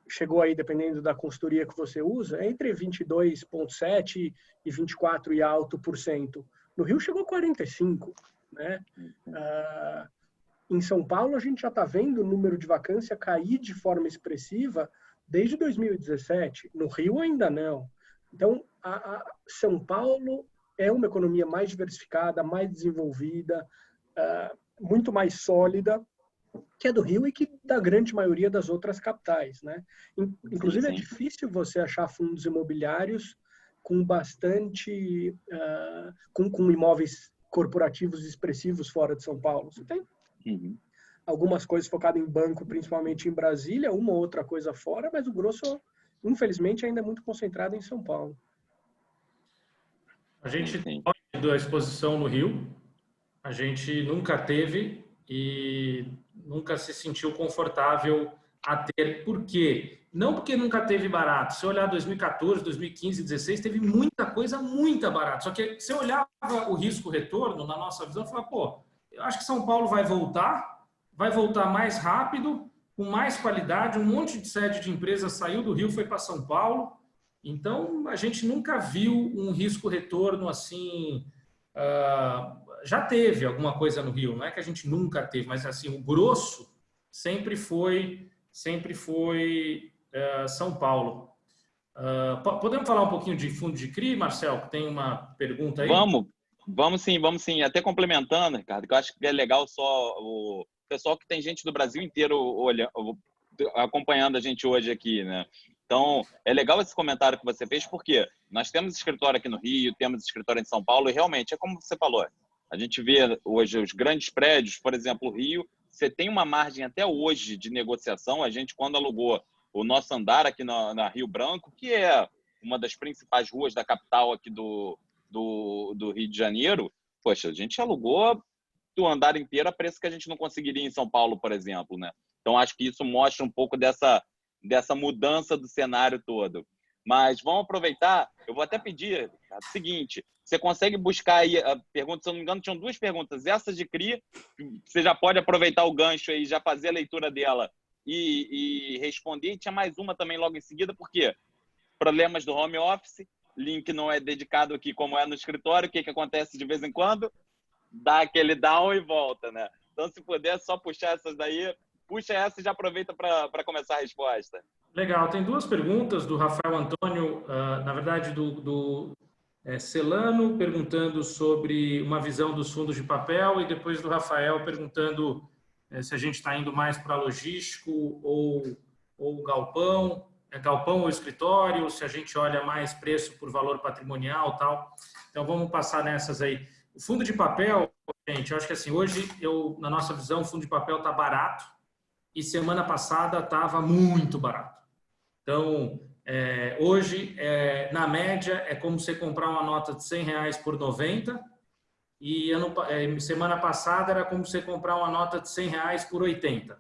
chegou aí, dependendo da consultoria que você usa, entre 22,7% e 24% e alto por cento. No Rio chegou a 45%. Né? Em São Paulo, a gente já está vendo o número de vacância cair de forma expressiva desde 2017. No Rio, ainda não. Então, São Paulo é uma economia mais diversificada, mais desenvolvida, muito mais sólida, que é do Rio e que da grande maioria das outras capitais, né? Inclusive, é difícil você achar fundos imobiliários com bastante... com imóveis corporativos expressivos fora de São Paulo. Você tem algumas coisas focadas em banco, principalmente em Brasília, uma ou outra coisa fora, mas o grosso, infelizmente, ainda é muito concentrado em São Paulo. A gente tem da exposição no Rio, a gente nunca teve e nunca se sentiu confortável a ter. Por quê? Não porque nunca teve barato. Se olhar 2014, 2015, 2016, teve muita coisa, muita barata. Só que se eu olhava o risco-retorno, na nossa visão, eu falava, pô, eu acho que São Paulo vai voltar mais rápido, com mais qualidade, um monte de sede de empresas saiu do Rio, foi para São Paulo. Então, a gente nunca viu um risco-retorno assim... já teve alguma coisa no Rio, não é que a gente nunca teve, mas assim, o grosso sempre foi São Paulo. Podemos falar um pouquinho de fundo de CRI, Marcel, que tem uma pergunta aí? Vamos sim. Até complementando, Ricardo, que eu acho que é legal só o pessoal que tem gente do Brasil inteiro acompanhando a gente hoje aqui, né? Então, é legal esse comentário que você fez, porque nós temos escritório aqui no Rio, temos escritório em São Paulo, e realmente, é como você falou, a gente vê hoje os grandes prédios, por exemplo, o Rio, você tem uma margem até hoje de negociação. A gente, quando alugou o nosso andar aqui na Rio Branco, que é uma das principais ruas da capital aqui do Rio de Janeiro, poxa, a gente alugou do andar inteiro a preço que a gente não conseguiria em São Paulo, por exemplo, né? Então, acho que isso mostra um pouco dessa mudança do cenário todo. Mas vamos aproveitar, eu vou até pedir o seguinte, você consegue buscar aí a pergunta, se eu não me engano, tinham duas perguntas, essas de CRI, você já pode aproveitar o gancho aí, já fazer a leitura dela e responder, e tinha mais uma também logo em seguida, porque problemas do home office, link não é dedicado aqui como é no escritório, o que acontece de vez em quando? Dá aquele down e volta, né? Então, se puder só puxar essas daí, puxa essa e já aproveita para começar a resposta. Legal, tem duas perguntas do Rafael Antônio, na verdade do Celano, perguntando sobre uma visão dos fundos de papel, e depois do Rafael perguntando se a gente está indo mais para logístico ou galpão, galpão ou escritório, se a gente olha mais preço por valor patrimonial e tal. Então, vamos passar nessas aí. O fundo de papel, gente, eu acho que assim, hoje, na nossa visão, o fundo de papel está barato e semana passada estava muito barato. Então, hoje, na média, é como você comprar uma nota de R$100 por 90 e semana passada era como você comprar uma nota de R$100 por 80.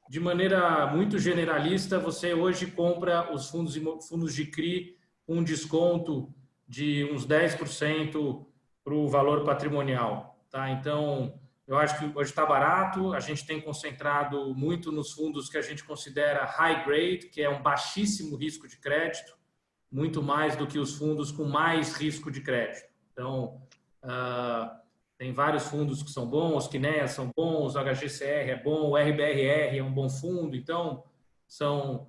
De maneira muito generalista, você hoje compra os fundos de CRI com um desconto de uns 10% para o valor patrimonial. Tá? Então, eu acho que hoje está barato, a gente tem concentrado muito nos fundos que a gente considera high grade, que é um baixíssimo risco de crédito, muito mais do que os fundos com mais risco de crédito. Então, tem vários fundos que são bons, os Kinea são bons, o HGCR é bom, o RBRR é um bom fundo. Então, são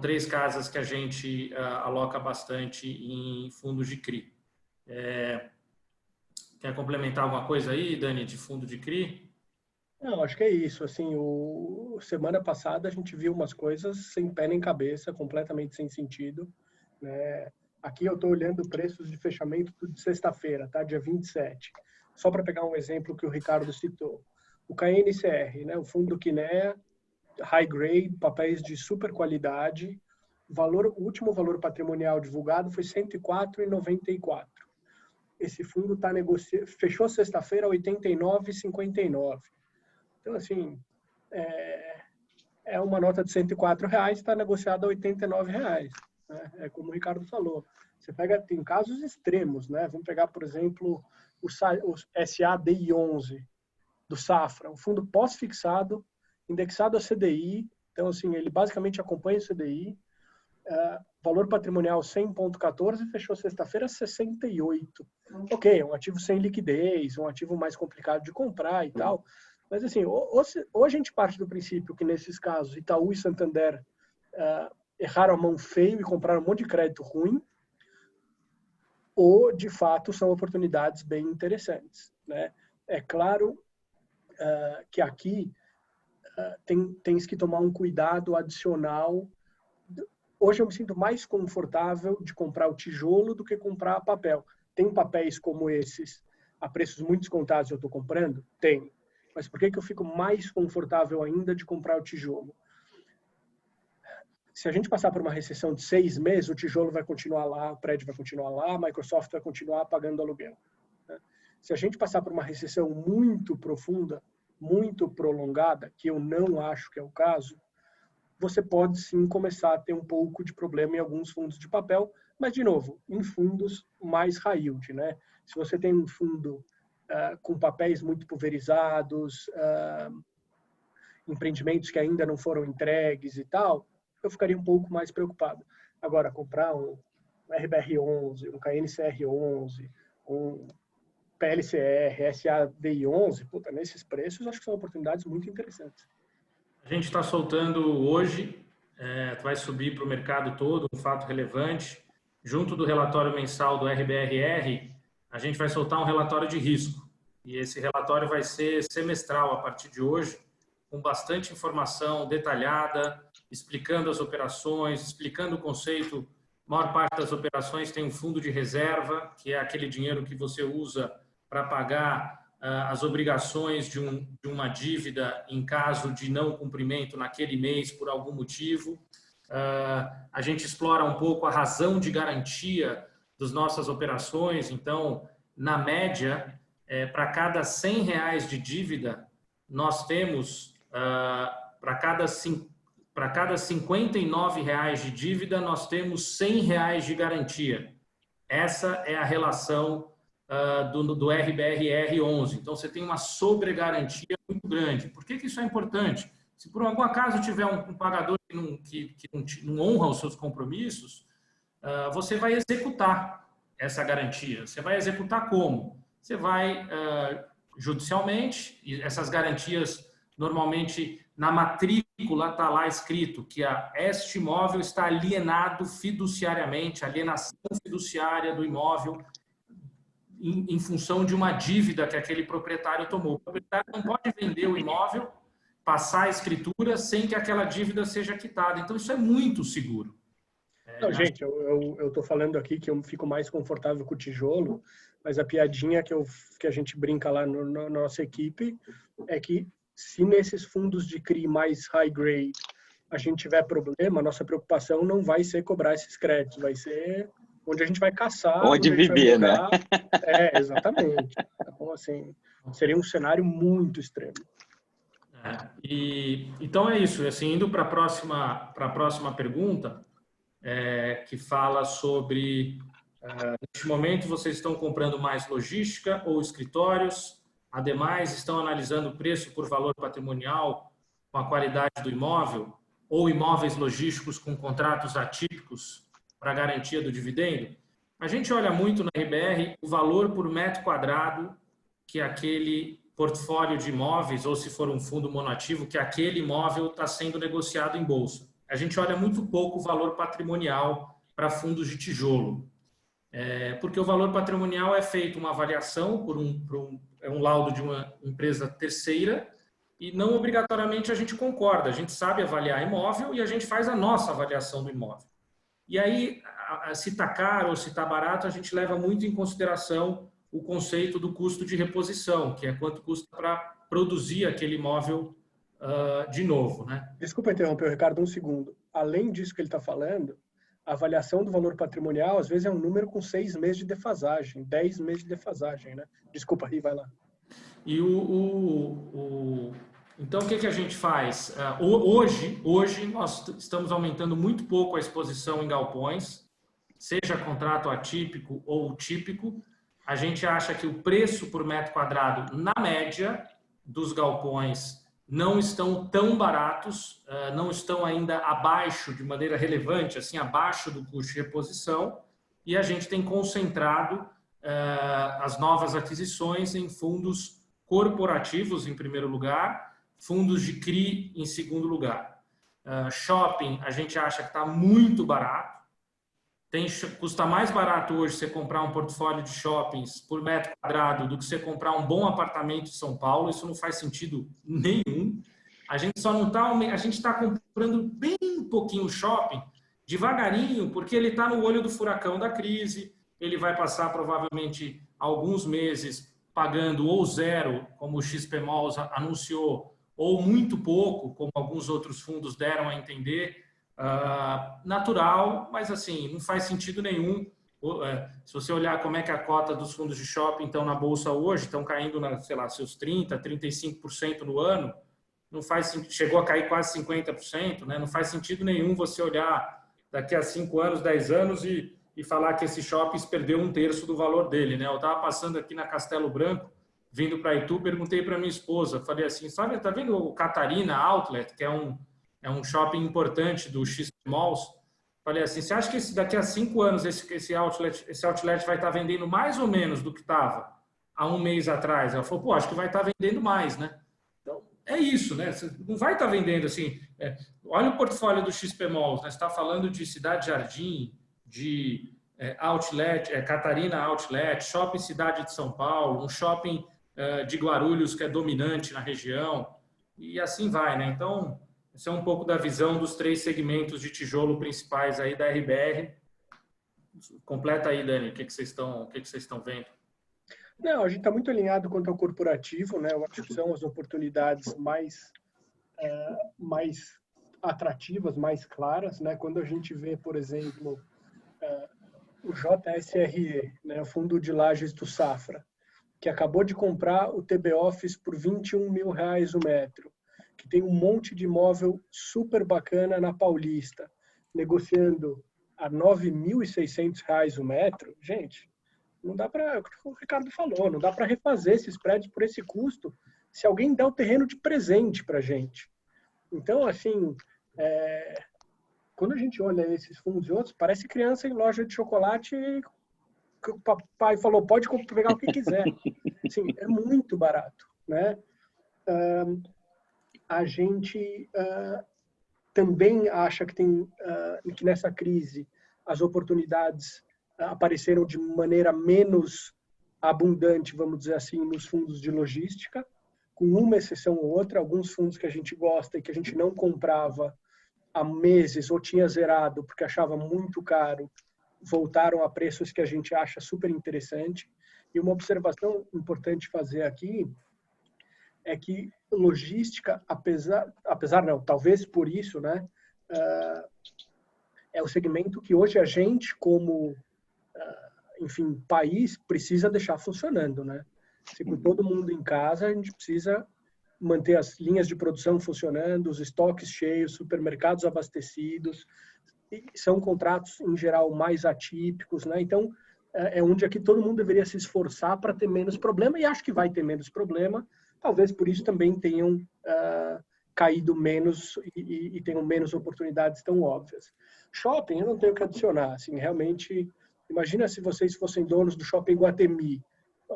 três casas que a gente aloca bastante em fundos de CRI. Quer complementar alguma coisa aí, Dani, de fundo de CRI? Não, acho que é isso. Assim, semana passada a gente viu umas coisas sem pé nem cabeça, completamente sem sentido, né? Aqui eu estou olhando preços de fechamento de sexta-feira, tá? Dia 27. Só para pegar um exemplo que o Ricardo citou. O KNCR, né? O fundo Kinea, high grade, papéis de super qualidade. O último valor patrimonial divulgado foi R$ 104,94. Esse fundo fechou sexta-feira a R$ 89,59. Então, assim, é uma nota de R$ 104,00, está negociada a R$ 89,00. Né? É como o Ricardo falou. Tem casos extremos, né? Vamos pegar, por exemplo, o SADI11 do Safra, um fundo pós-fixado, indexado a CDI. Então, assim, ele basicamente acompanha o CDI. Valor patrimonial 100,14, fechou sexta-feira 68. Ok, um ativo sem liquidez, um ativo mais complicado de comprar e tal, Mas assim, ou a gente parte do princípio que nesses casos Itaú e Santander erraram a mão feio e compraram um monte de crédito ruim, ou de fato são oportunidades bem interessantes, né? É claro que aqui tens que tomar um cuidado adicional. Hoje eu me sinto mais confortável de comprar o tijolo do que comprar papel. Tem papéis como esses a preços muito descontados eu estou comprando? Tem. Mas por que eu fico mais confortável ainda de comprar o tijolo? Se a gente passar por uma recessão de 6 meses, o tijolo vai continuar lá, o prédio vai continuar lá, a Microsoft vai continuar pagando aluguel. Se a gente passar por uma recessão muito profunda, muito prolongada, que eu não acho que é o caso, você pode sim começar a ter um pouco de problema em alguns fundos de papel, mas, de novo, em fundos mais high yield, né? Se você tem um fundo com papéis muito pulverizados, empreendimentos que ainda não foram entregues e tal, eu ficaria um pouco mais preocupado. Agora, comprar um RBR11, um KNCR11, um PLCR, SADI11, puta, nesses preços, acho que são oportunidades muito interessantes. A gente está soltando hoje, vai subir para o mercado todo, um fato relevante. Junto do relatório mensal do RBRR, a gente vai soltar um relatório de risco. E esse relatório vai ser semestral a partir de hoje, com bastante informação detalhada, explicando as operações, explicando o conceito. A maior parte das operações tem um fundo de reserva, que é aquele dinheiro que você usa para pagar as obrigações de uma dívida em caso de não cumprimento naquele mês por algum motivo. A gente explora um pouco a razão de garantia das nossas operações. Então, na média, para cada R$100 de dívida, nós temos, para cada R$59 de dívida, nós temos R$100 de garantia. Essa é a relação do RBRR11. Então, você tem uma sobregarantia muito grande. Por que isso é importante? Se por algum acaso tiver um pagador que não honra os seus compromissos, você vai executar essa garantia. Você vai executar como? Você vai judicialmente, e essas garantias, normalmente, na matrícula está lá escrito que este imóvel está alienado fiduciariamente, alienação fiduciária do imóvel, em função de uma dívida que aquele proprietário tomou. O proprietário não pode vender o imóvel, passar a escritura sem que aquela dívida seja quitada. Então, isso é muito seguro. Não, gente, eu estou falando aqui que eu fico mais confortável com o tijolo, mas a piadinha que a gente brinca lá na nossa equipe é que se nesses fundos de CRI mais high grade a gente tiver problema, a nossa preocupação não vai ser cobrar esses créditos, vai ser onde a gente vai caçar. Onde viver, né? Exatamente. Então, assim, seria um cenário muito extremo. Então é isso. Assim, indo para a próxima pergunta, que fala sobre, neste momento, vocês estão comprando mais logística ou escritórios? Ademais, estão analisando o preço por valor patrimonial com a qualidade do imóvel ou imóveis logísticos com contratos atípicos para garantia do dividendo? A gente olha muito na RBR o valor por metro quadrado que aquele portfólio de imóveis, ou se for um fundo monoativo, que aquele imóvel está sendo negociado em bolsa. A gente olha muito pouco o valor patrimonial para fundos de tijolo, porque o valor patrimonial é feito uma avaliação por um laudo de uma empresa terceira e não obrigatoriamente a gente concorda. A gente sabe avaliar imóvel e a gente faz a nossa avaliação do imóvel. E aí, se está caro ou se está barato, a gente leva muito em consideração o conceito do custo de reposição, que é quanto custa para produzir aquele imóvel de novo, né? Desculpa interromper, Ricardo, um segundo. Além disso que ele está falando, a avaliação do valor patrimonial, às vezes, é um número com 6 meses de defasagem, 10 meses de defasagem, né? Desculpa, Ri, vai lá. E então, o que a gente faz? Hoje, nós estamos aumentando muito pouco a exposição em galpões, seja contrato atípico ou típico. A gente acha que o preço por metro quadrado, na média, dos galpões não estão tão baratos, não estão ainda abaixo, de maneira relevante, assim, abaixo do custo de reposição, e a gente tem concentrado as novas aquisições em fundos corporativos em primeiro lugar, fundos de CRI em segundo lugar. Shopping, a gente acha que está muito barato. Custa mais barato hoje você comprar um portfólio de shoppings por metro quadrado do que você comprar um bom apartamento em São Paulo. Isso não faz sentido nenhum. A gente só não está, a gente está comprando bem pouquinho shopping, devagarinho, porque ele está no olho do furacão da crise. Ele vai passar provavelmente alguns meses pagando ou zero, como o XP Malls anunciou, ou muito pouco, como alguns outros fundos deram a entender. Natural, mas assim, não faz sentido nenhum. Se você olhar como é que a cota dos fundos de shopping estão na bolsa hoje, estão caindo, sei lá, seus 30%, 35% no ano, não faz, chegou a cair quase 50%, né? Não faz sentido nenhum você olhar daqui a 5 anos, 10 anos e falar que esse shopping perdeu 1/3 do valor dele, né? Eu estava passando aqui na Castelo Branco, vindo para Itu, perguntei para minha esposa, falei assim, sabe, tá vendo o Catarina Outlet, que é um shopping importante do XP Malls? Falei assim, você acha que daqui a 5 anos esse outlet vai estar vendendo mais ou menos do que estava há um mês atrás? Ela falou, pô, acho que vai estar vendendo mais, né? Então, é isso, né? Você não vai estar vendendo assim. Olha o portfólio do XP Malls, né? Você está falando de Cidade Jardim, de Outlet, Catarina Outlet, Shopping Cidade de São Paulo, um shopping de Guarulhos que é dominante na região, e assim vai, né? Então, essa é um pouco da visão dos 3 segmentos de tijolo principais aí da RBR. Completa aí, Dani, o que vocês estão vendo? Não, a gente está muito alinhado quanto ao corporativo, né? Eu acho que são as oportunidades mais atrativas, mais claras, né? Quando a gente vê, por exemplo, o JSRE, né? O Fundo de Lajes do Safra, que acabou de comprar o TB Office por R$21 mil o metro, que tem um monte de imóvel super bacana na Paulista, negociando a R$9.600 o metro. Gente, não dá para, o Ricardo falou, não dá para refazer esses prédios por esse custo se alguém dá o terreno de presente para a gente. Então, assim, quando a gente olha esses fundos e outros, parece criança em loja de chocolate que o papai falou, pode pegar o que quiser. Assim, é muito barato, né? A gente também acha que que nessa crise as oportunidades apareceram de maneira menos abundante, vamos dizer assim, nos fundos de logística, com uma exceção ou outra. Alguns fundos que a gente gosta e que a gente não comprava há meses ou tinha zerado porque achava muito caro, voltaram a preços que a gente acha super interessante. E uma observação importante fazer aqui é que logística, apesar não, talvez por isso, né, é o segmento que hoje a gente, como, enfim, país, precisa deixar funcionando, né? Se com todo mundo em casa, a gente precisa manter as linhas de produção funcionando, os estoques cheios, supermercados abastecidos. E são contratos, em geral, mais atípicos, né? Então, é onde aqui todo mundo deveria se esforçar para ter menos problema, e acho que vai ter menos problema. Talvez por isso também tenham caído menos e tenham menos oportunidades tão óbvias. Shopping, eu não tenho o que adicionar. Assim, realmente, imagina se vocês fossem donos do Shopping Iguatemi.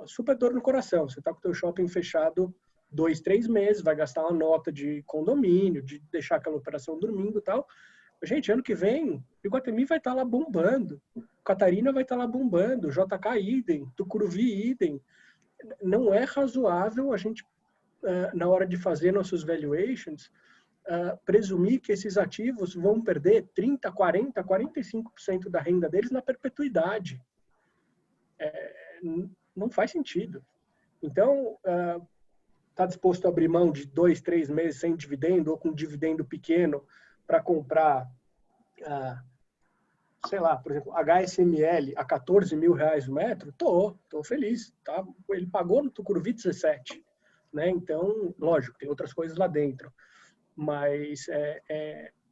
Super dor no coração. Você está com o seu shopping fechado 2, 3 meses, vai gastar uma nota de condomínio, de deixar aquela operação dormindo e tal. Gente, ano que vem, o Iguatemi vai estar lá bombando. Catarina vai estar lá bombando. JK idem. Tucuruvi idem. Não é razoável a gente, na hora de fazer nossos valuations, presumir que esses ativos vão perder 30%, 40%, 45% da renda deles na perpetuidade. Não faz sentido. Então, está disposto a abrir mão de 2, 3 meses sem dividendo ou com dividendo pequeno para comprar, sei lá, por exemplo, HSML a R$14 mil o metro? Tô feliz. Tá? Ele pagou no Tucuruvi 17. Né? Então, lógico, tem outras coisas lá dentro. Mas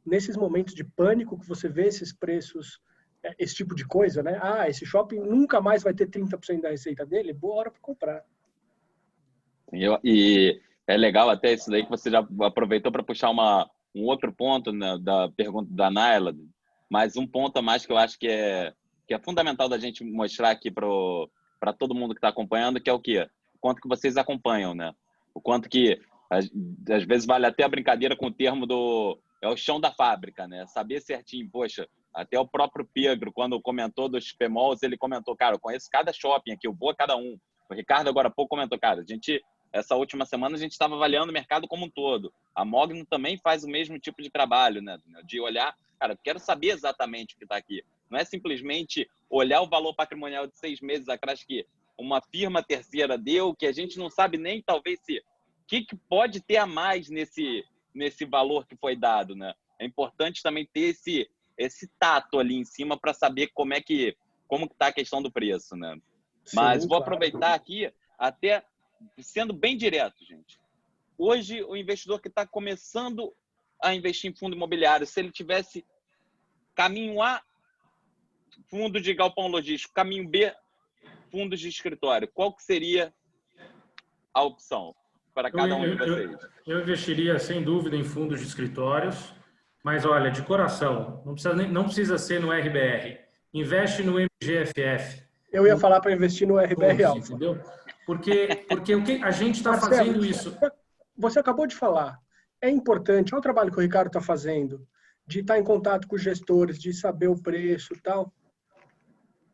nesses momentos de pânico que você vê esses preços, esse tipo de coisa, né? Esse shopping nunca mais vai ter 30% da receita dele, boa hora para comprar. E é legal até isso daí que você já aproveitou para puxar um outro ponto, né, da pergunta da Naila, mas um ponto a mais que eu acho que é fundamental da gente mostrar aqui para todo mundo que está acompanhando, que é o quê? quanto que vocês acompanham, né? O quanto que, às vezes, vale até a brincadeira com o termo é o chão da fábrica, né? Saber certinho, poxa, até o próprio Pedro, quando comentou dos PMOLs, ele comentou, cara, eu conheço cada shopping aqui, eu vou a cada um. O Ricardo, agora há pouco, comentou, cara, essa última semana a gente estava avaliando o mercado como um todo. A Mogno também faz o mesmo tipo de trabalho, né? De olhar, cara, eu quero saber exatamente o que está aqui. Não é simplesmente olhar o valor patrimonial de 6 meses atrás que uma firma terceira deu, que a gente não sabe nem, talvez, o que pode ter a mais nesse valor que foi dado, né? É importante também ter esse tato ali em cima para saber como está a questão do preço, né? Sim, Mas vou claro. aproveitar aqui, até sendo bem direto, gente. Hoje, o investidor que está começando a investir em fundo imobiliário, se ele tivesse caminho A, fundo de galpão logístico, caminho B, fundos de escritório, qual que seria a opção para cada um de vocês? Eu investiria, sem dúvida, em fundos de escritórios, mas, olha, de coração, não precisa ser no RBR. Investe no MGFF. Eu ia falar para investir no RBR Alpha. Entendeu? Porque o que a gente está Marcelo, fazendo isso. Você acabou de falar. É importante, é o trabalho que o Ricardo está fazendo, de estar em contato com os gestores, de saber o preço e tal.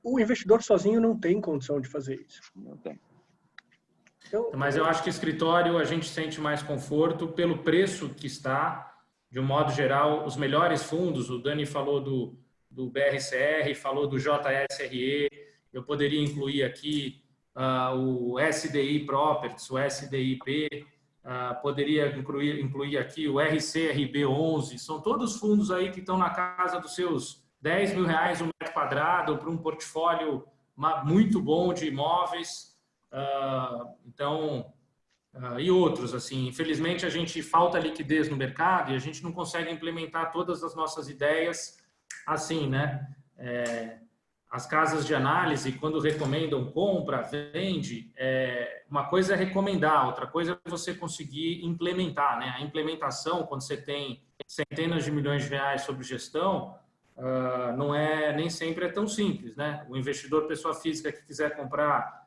O investidor sozinho não tem condição de fazer isso. Não tem. Mas eu acho que escritório a gente sente mais conforto pelo preço que está, de um modo geral, os melhores fundos. O Dani falou do BRCR, falou do JSRE. Eu poderia incluir aqui o SDI Properties, o SDIP. Poderia incluir aqui o RCRB11. São todos fundos aí que estão na casa dos seus R$10 mil um metro quadrado para um portfólio muito bom de imóveis. E outros, assim, infelizmente a gente falta liquidez no mercado e a gente não consegue implementar todas as nossas ideias assim, né? As casas de análise, quando recomendam compra, vende, uma coisa é recomendar, outra coisa é você conseguir implementar, né? A implementação, quando você tem centenas de milhões de reais sobre gestão, nem sempre é tão simples, né? O investidor, pessoa física que quiser comprar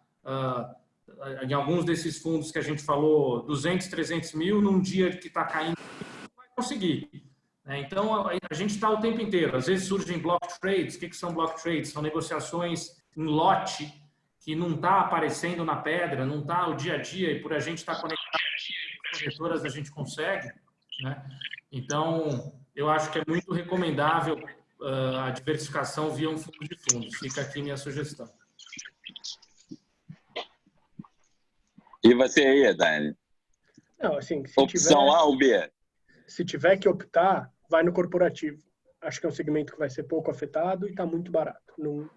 em alguns desses fundos que a gente falou, 200, 300 mil num dia que está caindo, não vai conseguir. Então, a gente está o tempo inteiro. Às vezes surgem block trades. O que são block trades? São negociações em lote que não está aparecendo na pedra, não está o dia a dia, e por a gente estar conectado com as corretoras, a gente consegue, né? Então, eu acho que é muito recomendável a diversificação via um fundo de fundos. Fica aqui minha sugestão. E você aí, Dani? Não, assim, opção A ou B? Se tiver que optar, vai no corporativo. Acho que é um segmento que vai ser pouco afetado e está muito barato. Não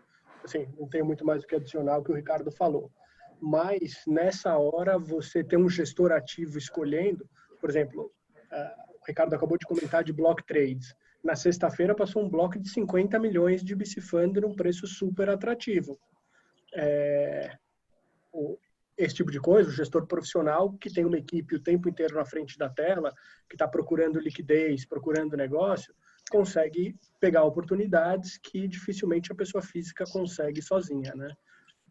tenho muito mais o que adicionar ao que o Ricardo falou. Mas, nessa hora, você ter um gestor ativo escolhendo, por exemplo, o Ricardo acabou de comentar de block trades. Na sexta-feira passou um bloco de 50 milhões de BC Fund num preço super atrativo. Esse tipo de coisa, o gestor profissional que tem uma equipe o tempo inteiro na frente da tela, que está procurando liquidez, procurando negócio, consegue pegar oportunidades que dificilmente a pessoa física consegue sozinha, né?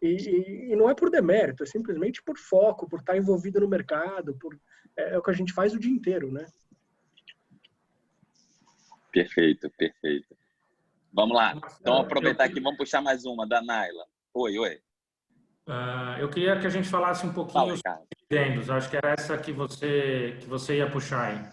E não é por demérito, é simplesmente por foco, por estar envolvido no mercado, é o que a gente faz o dia inteiro, né? Perfeito, perfeito. Vamos lá. Então, aproveitar aqui, vamos puxar mais uma, da Naila. Oi. Eu queria que a gente falasse um pouquinho sobre dividendos. Acho que era essa que você ia puxar aí.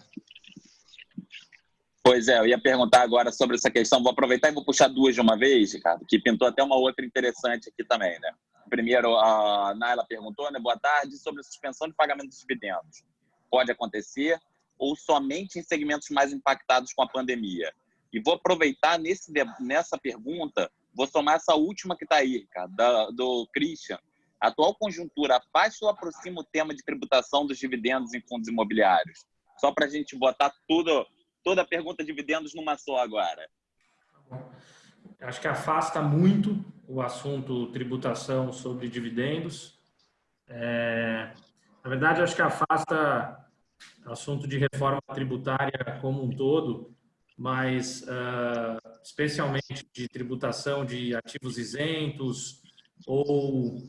Pois é, eu ia perguntar agora sobre essa questão. Vou aproveitar e vou puxar duas de uma vez, Ricardo, que pintou até uma outra interessante aqui também, né? Primeiro, a Naila perguntou, né? Boa tarde, sobre a suspensão de pagamento dos dividendos. Pode acontecer ou somente em segmentos mais impactados com a pandemia? E vou aproveitar nessa pergunta, vou somar essa última que está aí, Ricardo, do Christian. A atual conjuntura afasta ou aproxima o tema de tributação dos dividendos em fundos imobiliários? Só para a gente botar toda a pergunta de dividendos numa só agora. Acho que afasta muito o assunto tributação sobre dividendos. Na verdade, acho que afasta o assunto de reforma tributária como um todo, mas especialmente de tributação de ativos isentos ou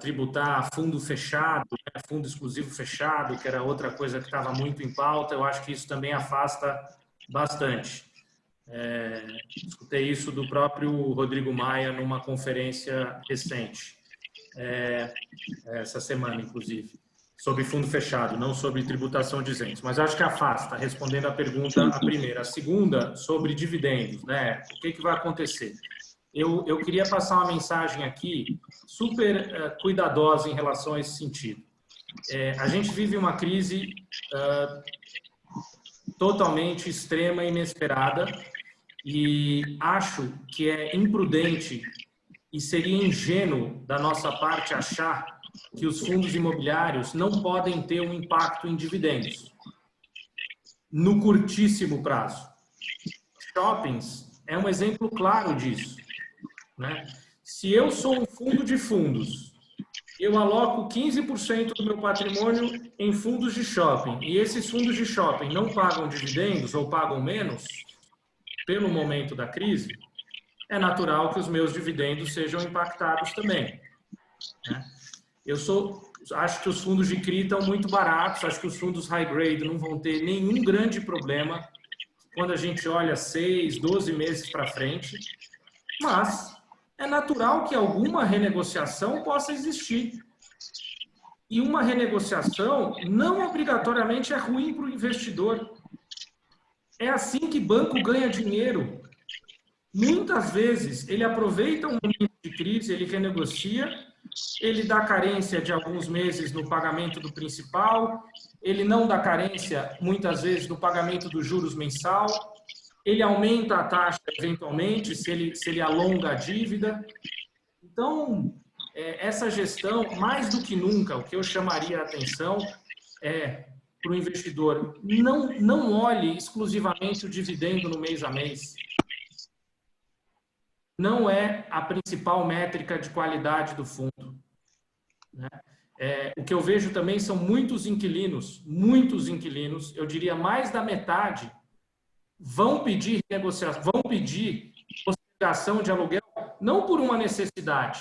tributar fundo fechado, né? Fundo exclusivo fechado, que era outra coisa que estava muito em pauta. Eu acho que isso também afasta bastante. Escutei isso do próprio Rodrigo Maia numa conferência recente, essa semana, inclusive, sobre fundo fechado, não sobre tributação de isentos. Mas acho que afasta, respondendo a pergunta, a primeira. A segunda, sobre dividendos, né? O que vai acontecer? Eu queria passar uma mensagem aqui super cuidadosa em relação a esse sentido. A gente vive uma crise totalmente extrema e inesperada, e acho que é imprudente e seria ingênuo da nossa parte achar que os fundos imobiliários não podem ter um impacto em dividendos no curtíssimo prazo. Shoppings é um exemplo claro disso, né? Se eu sou um fundo de fundos, eu aloco 15% do meu patrimônio em fundos de shopping, e esses fundos de shopping não pagam dividendos ou pagam menos pelo momento da crise, é natural que os meus dividendos sejam impactados também, né? Acho que os fundos de CRI estão muito baratos, acho que os fundos high grade não vão ter nenhum grande problema quando a gente olha 6, 12 meses para frente, mas é natural que alguma renegociação possa existir. E uma renegociação não obrigatoriamente é ruim para o investidor. É assim que banco ganha dinheiro. Muitas vezes ele aproveita um momento de crise, ele renegocia, ele dá carência de alguns meses no pagamento do principal, ele não dá carência muitas vezes no pagamento dos juros mensal, ele aumenta a taxa eventualmente se ele alonga a dívida. Então, essa gestão, mais do que nunca, o que eu chamaria a atenção é para o investidor, não olhe exclusivamente o dividendo no mês a mês. Não é a principal métrica de qualidade do fundo, né? O que eu vejo também são muitos inquilinos, eu diria mais da metade, vão pedir negociação, vão pedir postergação de aluguel, não por uma necessidade.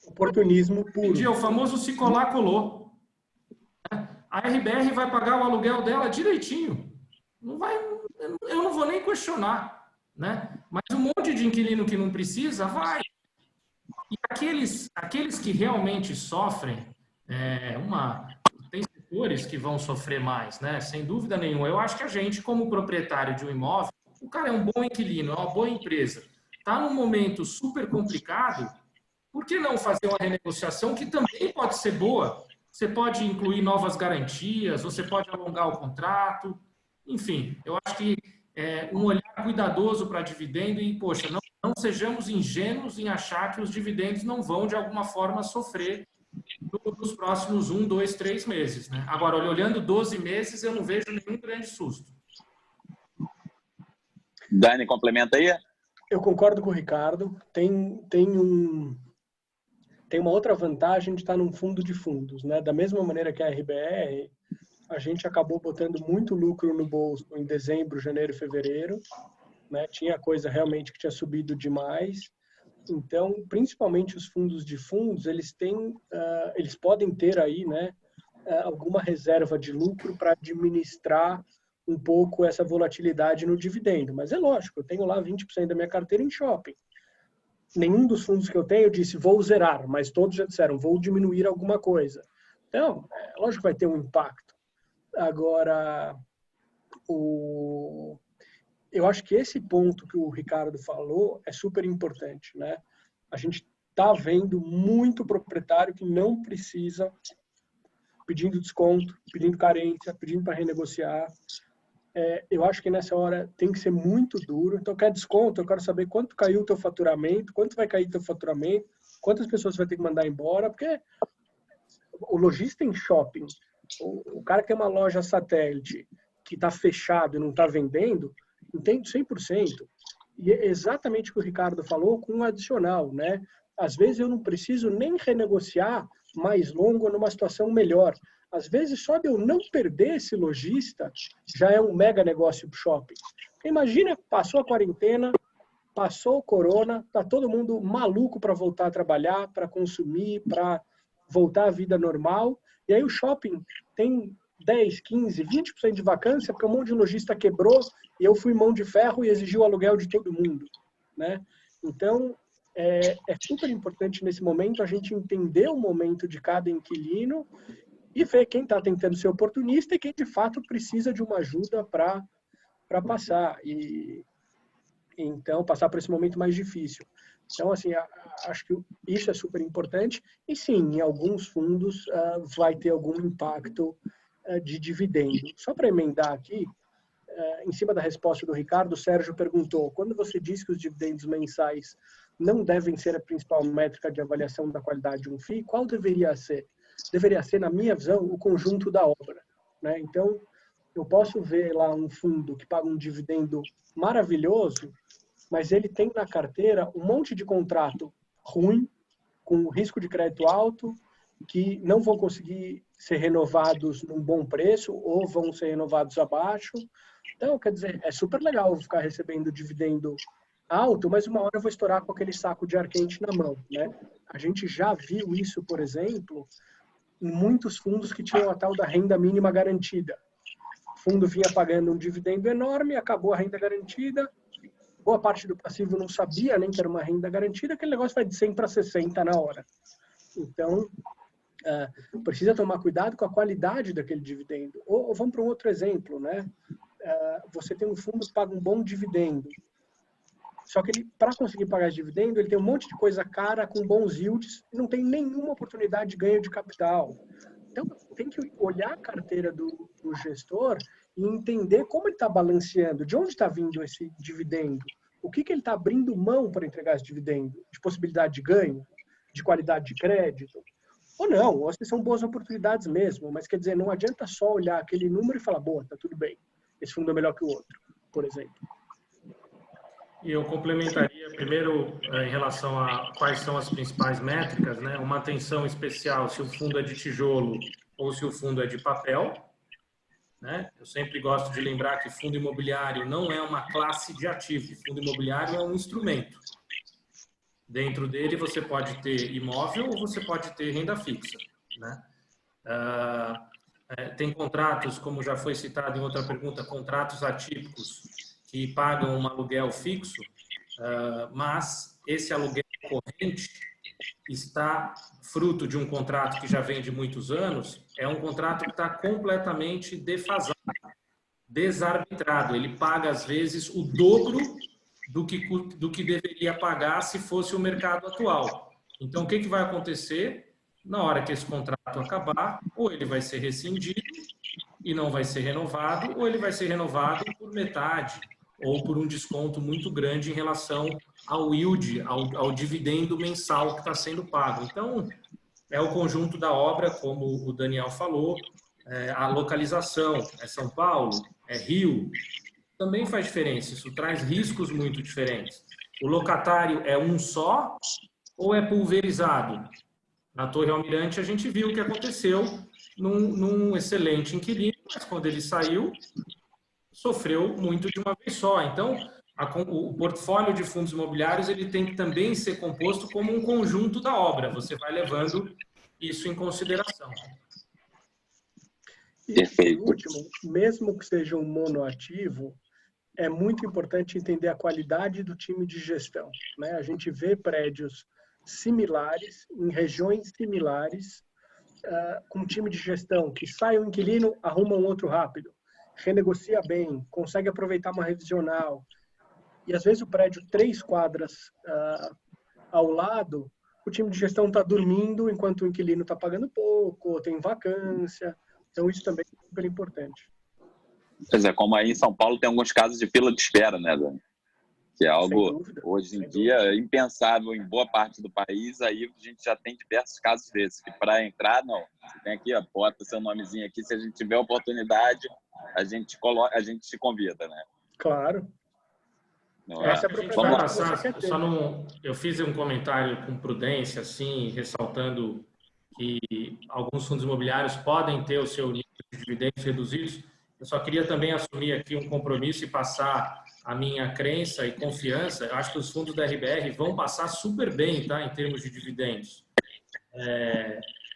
Oportunismo puro. É o famoso se colar, colou. A RBR vai pagar o aluguel dela direitinho. Eu não vou nem questionar, né? Mas um monte de inquilino que não precisa, vai. E aqueles que realmente sofrem, tem setores que vão sofrer mais, né? Sem dúvida nenhuma. Eu acho que a gente, como proprietário de um imóvel, o cara é um bom inquilino, é uma boa empresa, está num momento super complicado, por que não fazer uma renegociação que também pode ser boa? Você pode incluir novas garantias, você pode alongar o contrato, enfim, eu acho que um olhar cuidadoso para dividendo e, poxa, não sejamos ingênuos em achar que os dividendos não vão, de alguma forma, sofrer nos próximos 1, 2, 3 meses, né? Agora, olhando 12 meses, eu não vejo nenhum grande susto. Dani, complementa aí? Eu concordo com o Ricardo. Tem uma outra vantagem de estar num fundo de fundos, né? Da mesma maneira que a RBR, a gente acabou botando muito lucro no bolso em dezembro, janeiro e fevereiro, né? Tinha coisa realmente que tinha subido demais. Então, principalmente os fundos de fundos, eles podem ter aí, né, alguma reserva de lucro para administrar um pouco essa volatilidade no dividendo. Mas é lógico, eu tenho lá 20% da minha carteira em shopping. Nenhum dos fundos que eu tenho, eu disse, vou zerar, mas todos já disseram, vou diminuir alguma coisa. Então, lógico que vai ter um impacto. Agora, eu acho que esse ponto que o Ricardo falou é super importante, né? A gente está vendo muito proprietário que não precisa, pedindo desconto, pedindo carência, pedindo para renegociar. Eu acho que nessa hora tem que ser muito duro. Então, quer desconto? Eu quero saber quanto caiu o teu faturamento, quanto vai cair o teu faturamento, quantas pessoas você vai ter que mandar embora, porque o lojista em shopping, o cara que tem uma loja satélite que está fechado e não está vendendo, entendo 100%. E é exatamente o que o Ricardo falou com um adicional, né? Às vezes eu não preciso nem renegociar mais longo numa situação melhor. Às vezes só de eu não perder esse lojista já é um mega negócio para o shopping. Imagina, passou a quarentena, passou o corona, tá todo mundo maluco para voltar a trabalhar, para consumir, para voltar à vida normal. E aí o shopping tem 10, 15, 20% de vacância porque um monte de lojista quebrou e eu fui mão de ferro e exigi o aluguel de todo mundo, né? Então, é super importante nesse momento a gente entender o momento de cada inquilino e ver quem está tentando ser oportunista e quem de fato precisa de uma ajuda para passar. E então, passar por esse momento mais difícil. Então, assim, acho que isso é super importante. E sim, em alguns fundos vai ter algum impacto de dividendo. Só para emendar aqui, em cima da resposta do Ricardo, o Sérgio perguntou, quando você diz que os dividendos mensais não devem ser a principal métrica de avaliação da qualidade de um FII, qual deveria ser? Deveria ser, na minha visão, o conjunto da obra, né? Então, eu posso ver lá um fundo que paga um dividendo maravilhoso, mas ele tem na carteira um monte de contrato ruim, com risco de crédito alto, que não vão conseguir ser renovados num bom preço ou vão ser renovados abaixo. Então, quer dizer, é super legal ficar recebendo dividendo alto, mas uma hora eu vou estourar com aquele saco de ar quente na mão, né? A gente já viu isso, por exemplo, em muitos fundos que tinham a tal da renda mínima garantida. O fundo vinha pagando um dividendo enorme, acabou a renda garantida, boa parte do passivo não sabia nem que era uma renda garantida, aquele negócio vai de 100 para 60 na hora. Então, precisa tomar cuidado com a qualidade daquele dividendo. Ou vamos para um outro exemplo, né? Você tem um fundo que paga um bom dividendo, só que ele, para conseguir pagar esse dividendo, ele tem um monte de coisa cara com bons yields e não tem nenhuma oportunidade de ganho de capital. Então, tem que olhar a carteira do gestor e entender como ele está balanceando, de onde está vindo esse dividendo, o que ele está abrindo mão para entregar esse dividendo, de possibilidade de ganho, de qualidade de crédito, ou não, ou se são boas oportunidades mesmo, mas quer dizer, não adianta só olhar aquele número e falar, boa, tá tudo bem, esse fundo é melhor que o outro, por exemplo. E eu complementaria primeiro em relação a quais são as principais métricas, né? Uma atenção especial se o fundo é de tijolo ou se o fundo é de papel, né? Eu sempre gosto de lembrar que fundo imobiliário não é uma classe de ativo, fundo imobiliário é um instrumento. Dentro dele você pode ter imóvel ou você pode ter renda fixa, né? Tem contratos, como já foi citado em outra pergunta, contratos atípicos que pagam um aluguel fixo, mas esse aluguel corrente está fruto de um contrato que já vem de muitos anos, é um contrato que está completamente defasado, desarbitrado. Ele paga, às vezes, o dobro do que deveria pagar se fosse o mercado atual. Então, o que vai acontecer? Na hora que esse contrato acabar, ou ele vai ser rescindido e não vai ser renovado, ou ele vai ser renovado por metade, ou por um desconto muito grande em relação ao yield, ao dividendo mensal que está sendo pago. Então, é o conjunto da obra, como o Daniel falou, a localização, é São Paulo, é Rio, também faz diferença, isso traz riscos muito diferentes. O locatário é um só ou é pulverizado? Na Torre Almirante a gente viu o que aconteceu num excelente inquilino, mas quando ele saiu, sofreu muito de uma vez só. Então, o portfólio de fundos imobiliários ele tem que também ser composto como um conjunto da obra. Você vai levando isso em consideração. E, por último, mesmo que seja um monoativo, é muito importante entender a qualidade do time de gestão, né? A gente vê prédios similares, em regiões similares, com um time de gestão que sai um inquilino, arruma um outro rápido, renegocia bem, consegue aproveitar uma revisional. E às vezes o prédio 3 quadras ao lado, o time de gestão está dormindo enquanto o inquilino está pagando pouco, ou tem vacância. Então isso também é super importante. Pois é, como aí em São Paulo tem alguns casos de fila de espera, né, Dani? Que é algo, hoje em dia, impensável em boa parte do país. Aí a gente já tem diversos casos desses, que para entrar, não. Você tem aqui, bota seu nomezinho aqui, se a gente tiver oportunidade, a gente te convida, né? Claro. Essa é a propriedade. Eu fiz um comentário com prudência, assim, ressaltando que alguns fundos imobiliários podem ter o seu nível de dividendos reduzidos. Eu só queria também assumir aqui um compromisso e passar a minha crença e confiança, eu acho que os fundos da RBR vão passar super bem, tá, em termos de dividendos.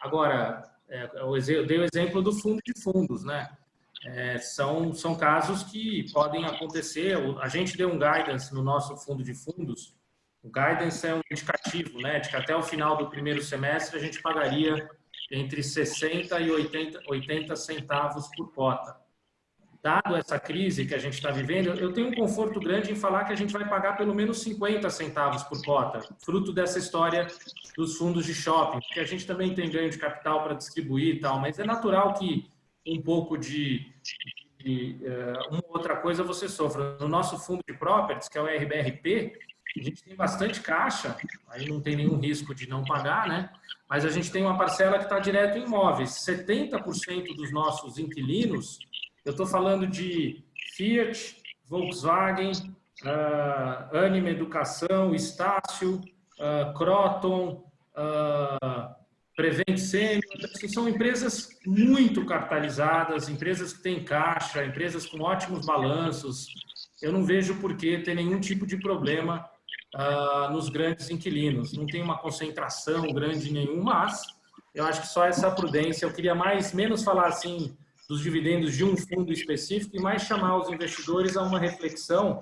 Agora, eu dei o exemplo do fundo de fundos, né? São casos que podem acontecer. A gente deu um guidance no nosso fundo de fundos. O guidance é um indicativo, né, de que até o final do primeiro semestre a gente pagaria entre 60 e 80 centavos por cota. Dado essa crise que a gente está vivendo, eu tenho um conforto grande em falar que a gente vai pagar pelo menos 50 centavos por cota, fruto dessa história dos fundos de shopping, porque a gente também tem ganho de capital para distribuir e tal, mas é natural que um pouco uma outra coisa você sofra. No nosso fundo de properties, que é o RBRP, a gente tem bastante caixa, aí não tem nenhum risco de não pagar, né? Mas a gente tem uma parcela que está direto em imóveis. 70% dos nossos inquilinos, eu estou falando de Fiat, Volkswagen, Anima Educação, Estácio, Croton, Prevent Senior, assim, são empresas muito capitalizadas, empresas que têm caixa, empresas com ótimos balanços. Eu não vejo por que ter nenhum tipo de problema nos grandes inquilinos. Não tem uma concentração grande nenhuma, mas eu acho que só essa prudência. Eu queria menos falar assim dos dividendos de um fundo específico e mais chamar os investidores a uma reflexão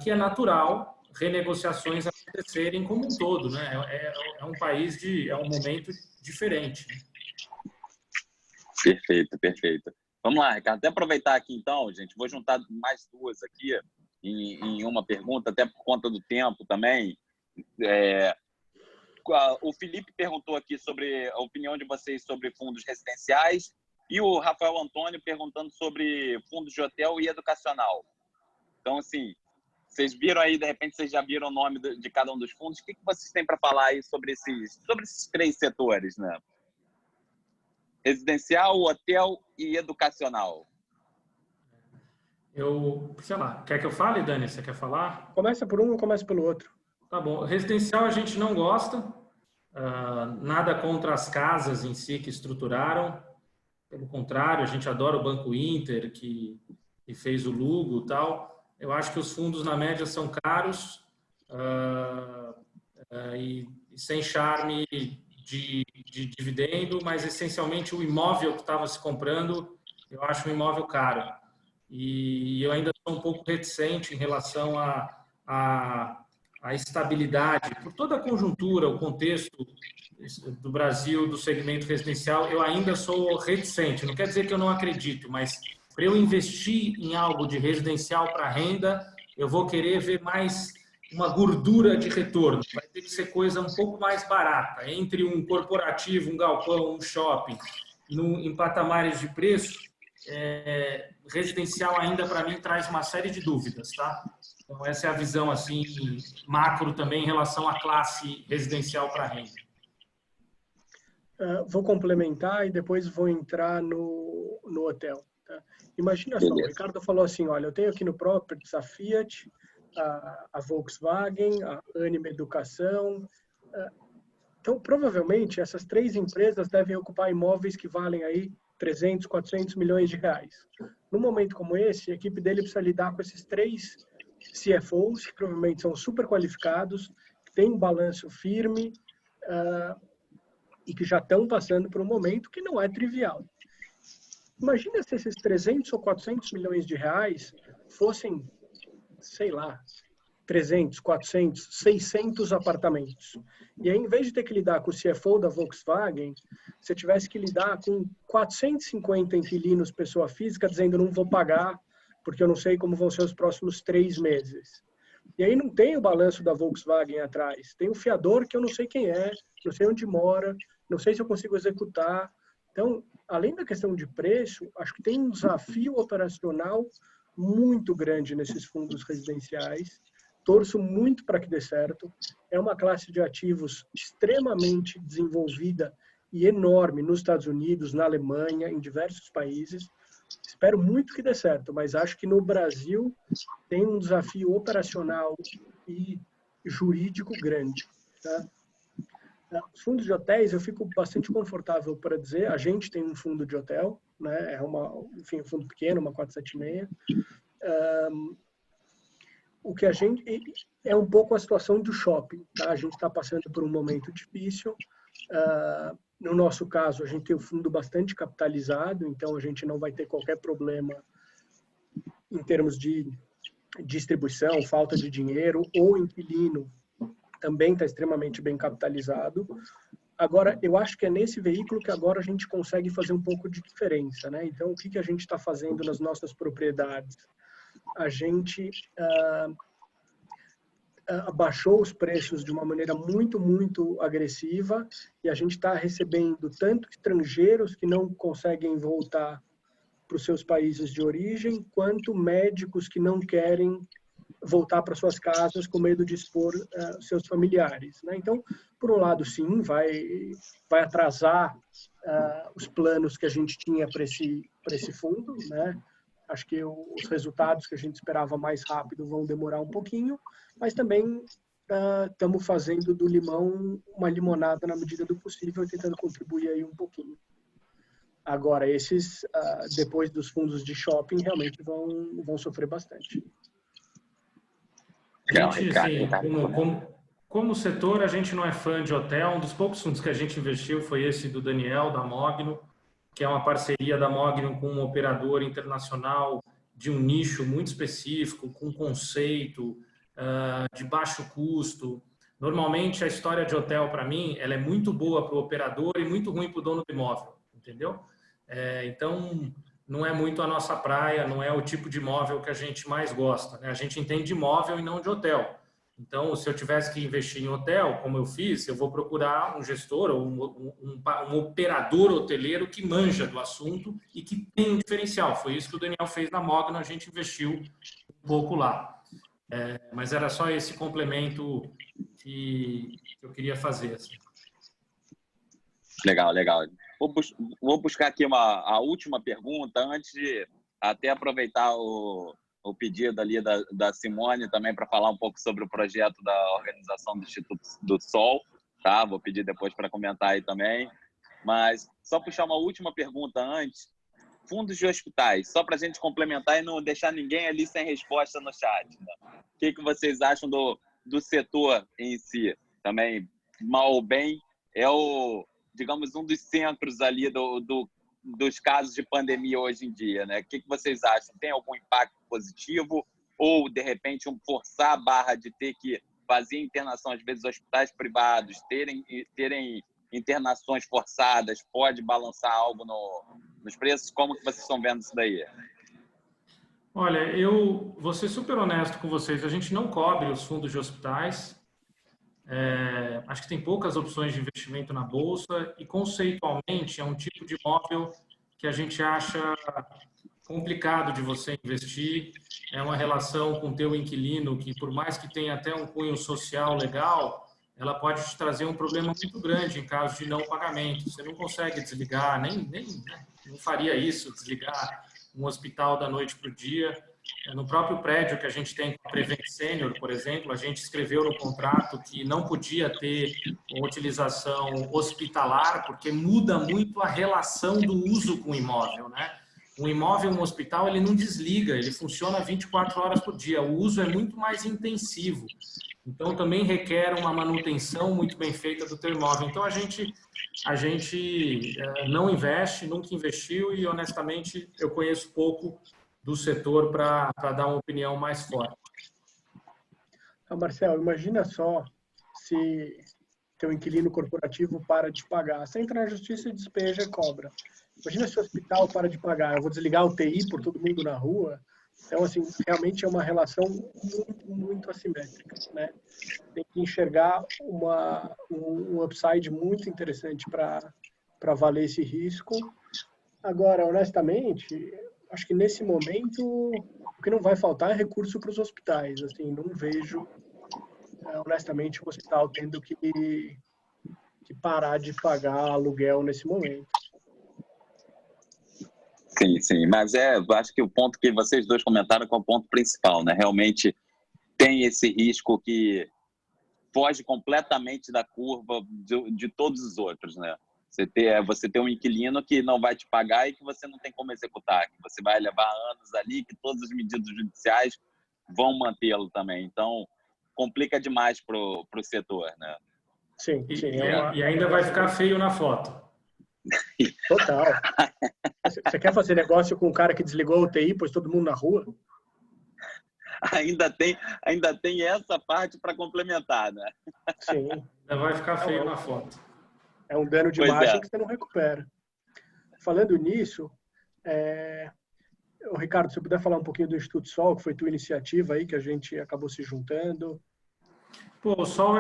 que é natural renegociações acontecerem como um todo, né? É um país é um momento diferente. Perfeito, perfeito. Vamos lá, Ricardo. Até aproveitar aqui então, gente, vou juntar mais duas aqui em uma pergunta, até por conta do tempo também. O Felipe perguntou aqui sobre a opinião de vocês sobre fundos residenciais e o Rafael Antônio perguntando sobre fundos de hotel e educacional. Então, assim, vocês viram aí, de repente, vocês já viram o nome de cada um dos fundos. O que vocês têm para falar aí sobre esses três setores, né? Residencial, hotel e educacional. Sei lá, quer que eu fale, Dani? Você quer falar? Começa por um ou começa pelo outro? Tá bom. Residencial a gente não gosta. Nada contra as casas em si que estruturaram. Pelo contrário, a gente adora o Banco Inter, que fez o Lugo e tal. Eu acho que os fundos, na média, são caros e sem charme de dividendo, mas, essencialmente, o imóvel que estava se comprando, eu acho um imóvel caro. E eu ainda estou um pouco reticente em relação à estabilidade. Por toda a conjuntura, o contexto do Brasil, do segmento residencial, eu ainda sou reticente. Não quer dizer que eu não acredito, mas para eu investir em algo de residencial para renda, eu vou querer ver mais uma gordura de retorno. Vai ter que ser coisa um pouco mais barata. Entre um corporativo, um galpão, um shopping, em patamares de preço, residencial ainda para mim traz uma série de dúvidas, tá? Então essa é a visão assim macro também em relação à classe residencial para renda. Vou complementar e depois vou entrar no hotel. Tá? Imagina só, o Ricardo falou assim, olha, eu tenho aqui no Properties a Fiat, a Volkswagen, a Anima Educação. Então, provavelmente, essas três empresas devem ocupar imóveis que valem aí 300, 400 milhões de reais. Num momento como esse, a equipe dele precisa lidar com esses três CFOs, que provavelmente são super qualificados, que têm um balanço firme e que já estão passando por um momento que não é trivial. Imagina se esses 300 ou 400 milhões de reais fossem, sei lá, 300, 400, 600 apartamentos. E aí, em vez de ter que lidar com o CFO da Volkswagen, você tivesse que lidar com 450 inquilinos, pessoa física, dizendo não vou pagar porque eu não sei como vão ser os próximos 3 meses. E aí não tem o balanço da Volkswagen atrás. Tem o fiador que eu não sei quem é, não sei onde mora, não sei se eu consigo executar. Então, além da questão de preço, acho que tem um desafio operacional muito grande nesses fundos residenciais. Torço muito para que dê certo. É uma classe de ativos extremamente desenvolvida e enorme nos Estados Unidos, na Alemanha, em diversos países. Espero muito que dê certo, mas acho que no Brasil tem um desafio operacional e jurídico grande. Tá? Os fundos de hotéis, eu fico bastante confortável para dizer, a gente tem um fundo de hotel, né? É um fundo pequeno, uma 476. o que a gente é um pouco a situação do shopping, tá? A gente está passando por um momento difícil. No nosso caso, a gente tem o fundo bastante capitalizado, então a gente não vai ter qualquer problema em termos de distribuição, falta de dinheiro. O inquilino também está extremamente bem capitalizado. Agora, eu acho que é nesse veículo que agora a gente consegue fazer um pouco de diferença, né? Então, o que a gente está fazendo nas nossas propriedades? A gente abaixou os preços de uma maneira muito, muito agressiva e a gente está recebendo tanto estrangeiros que não conseguem voltar para os seus países de origem, quanto médicos que não querem voltar para suas casas com medo de expor seus familiares, né? Então, por um lado, sim, vai atrasar os planos que a gente tinha para esse fundo, né? Acho que os resultados que a gente esperava mais rápido vão demorar um pouquinho, mas também estamos fazendo do limão uma limonada na medida do possível, tentando contribuir aí um pouquinho. Agora, esses, depois dos fundos de shopping, realmente vão sofrer bastante. A gente, assim, como setor, a gente não é fã de hotel. Um dos poucos fundos que a gente investiu foi esse do Daniel, da Mogno, que é uma parceria da Mogno com um operador internacional de um nicho muito específico, com conceito, de baixo custo. Normalmente, a história de hotel, para mim, ela é muito boa para o operador e muito ruim para o dono do imóvel, entendeu? Então, não é muito a nossa praia, não é o tipo de imóvel que a gente mais gosta, né? A gente entende de imóvel e não de hotel. Então, se eu tivesse que investir em hotel, como eu fiz, eu vou procurar um gestor ou um operador hoteleiro que manja do assunto e que tem um diferencial. Foi isso que o Daniel fez na Mogno, a gente investiu um pouco lá. Mas era só esse complemento que eu queria fazer. Assim. Legal, legal. Vou buscar aqui a última pergunta, antes de até aproveitar o pedido ali da Simone também para falar um pouco sobre o projeto da organização do Instituto do Sol, tá? Vou pedir depois para comentar aí também. Mas só puxar uma última pergunta antes. Fundos de hospitais, só para a gente complementar e não deixar ninguém ali sem resposta no chat. Né? O que vocês acham do setor em si? Também, mal ou bem, digamos, um dos centros ali dos casos de pandemia hoje em dia, né? O que vocês acham? Tem algum impacto positivo ou, de repente, forçar a barra de ter que fazer internação, às vezes, hospitais privados, terem internações forçadas, pode balançar algo nos preços? Como que vocês estão vendo isso daí? Olha, eu vou ser super honesto com vocês. A gente não cobre os fundos de hospitais. Acho que tem poucas opções de investimento na bolsa e conceitualmente é um tipo de imóvel que a gente acha complicado de você investir. É uma relação com o teu inquilino que, por mais que tenha até um cunho social legal, ela pode te trazer um problema muito grande em caso de não pagamento. Você não consegue desligar, nem não faria isso, desligar um hospital da noite para o dia. No próprio prédio que a gente tem com a Prevent Senior, por exemplo, a gente escreveu no contrato que não podia ter uma utilização hospitalar, porque muda muito a relação do uso com o imóvel, né? Um imóvel, um hospital, ele não desliga, ele funciona 24 horas por dia. O uso é muito mais intensivo. Então, também requer uma manutenção muito bem feita do teu imóvel. Então, a gente não investe, nunca investiu e, honestamente, eu conheço pouco do setor para dar uma opinião mais forte. Marcelo, imagina só se teu inquilino corporativo para de pagar. Você entra na justiça e despeja e cobra. Imagina se o hospital para de pagar. Eu vou desligar o TI por todo mundo na rua. Então, assim, realmente é uma relação muito, muito assimétrica, né? Tem que enxergar um upside muito interessante para valer esse risco. Agora, honestamente, acho que nesse momento o que não vai faltar é recurso para os hospitais. Assim, não vejo, honestamente, o hospital tendo que parar de pagar aluguel nesse momento. Sim, sim. Mas eu acho que o ponto que vocês dois comentaram é o ponto principal, né? Realmente tem esse risco que foge completamente da curva de todos os outros, né? Você ter um inquilino que não vai te pagar e que você não tem como executar, que você vai levar anos ali, que todas as medidas judiciais vão mantê-lo também. Então, complica demais para o setor, né? Sim, sim. E ainda vai ficar feio na foto. Total. Você quer fazer negócio com um cara que desligou a UTI, pôs todo mundo na rua? Ainda tem essa parte para complementar, né? Sim. Ainda vai ficar feio na foto. É um dano de Pois imagem é. que você não recupera. Falando nisso, Ricardo, se eu puder falar um pouquinho do Instituto Sol, que foi tua iniciativa aí, que a gente acabou se juntando. Pô, o Sol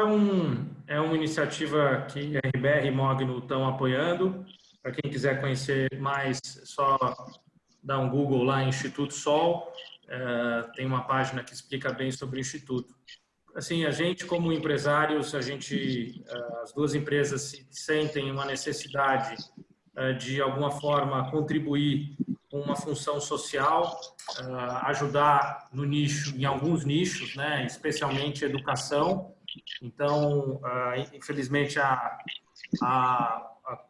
é uma iniciativa que a RBR e Mogno estão apoiando. Para quem quiser conhecer mais, é só dar um Google lá em Instituto Sol. Tem uma página que explica bem sobre o Instituto. Assim, a gente como empresários, as duas empresas se sentem uma necessidade de alguma forma contribuir com uma função social, ajudar no nicho, em alguns nichos, né, especialmente educação. Então, infelizmente a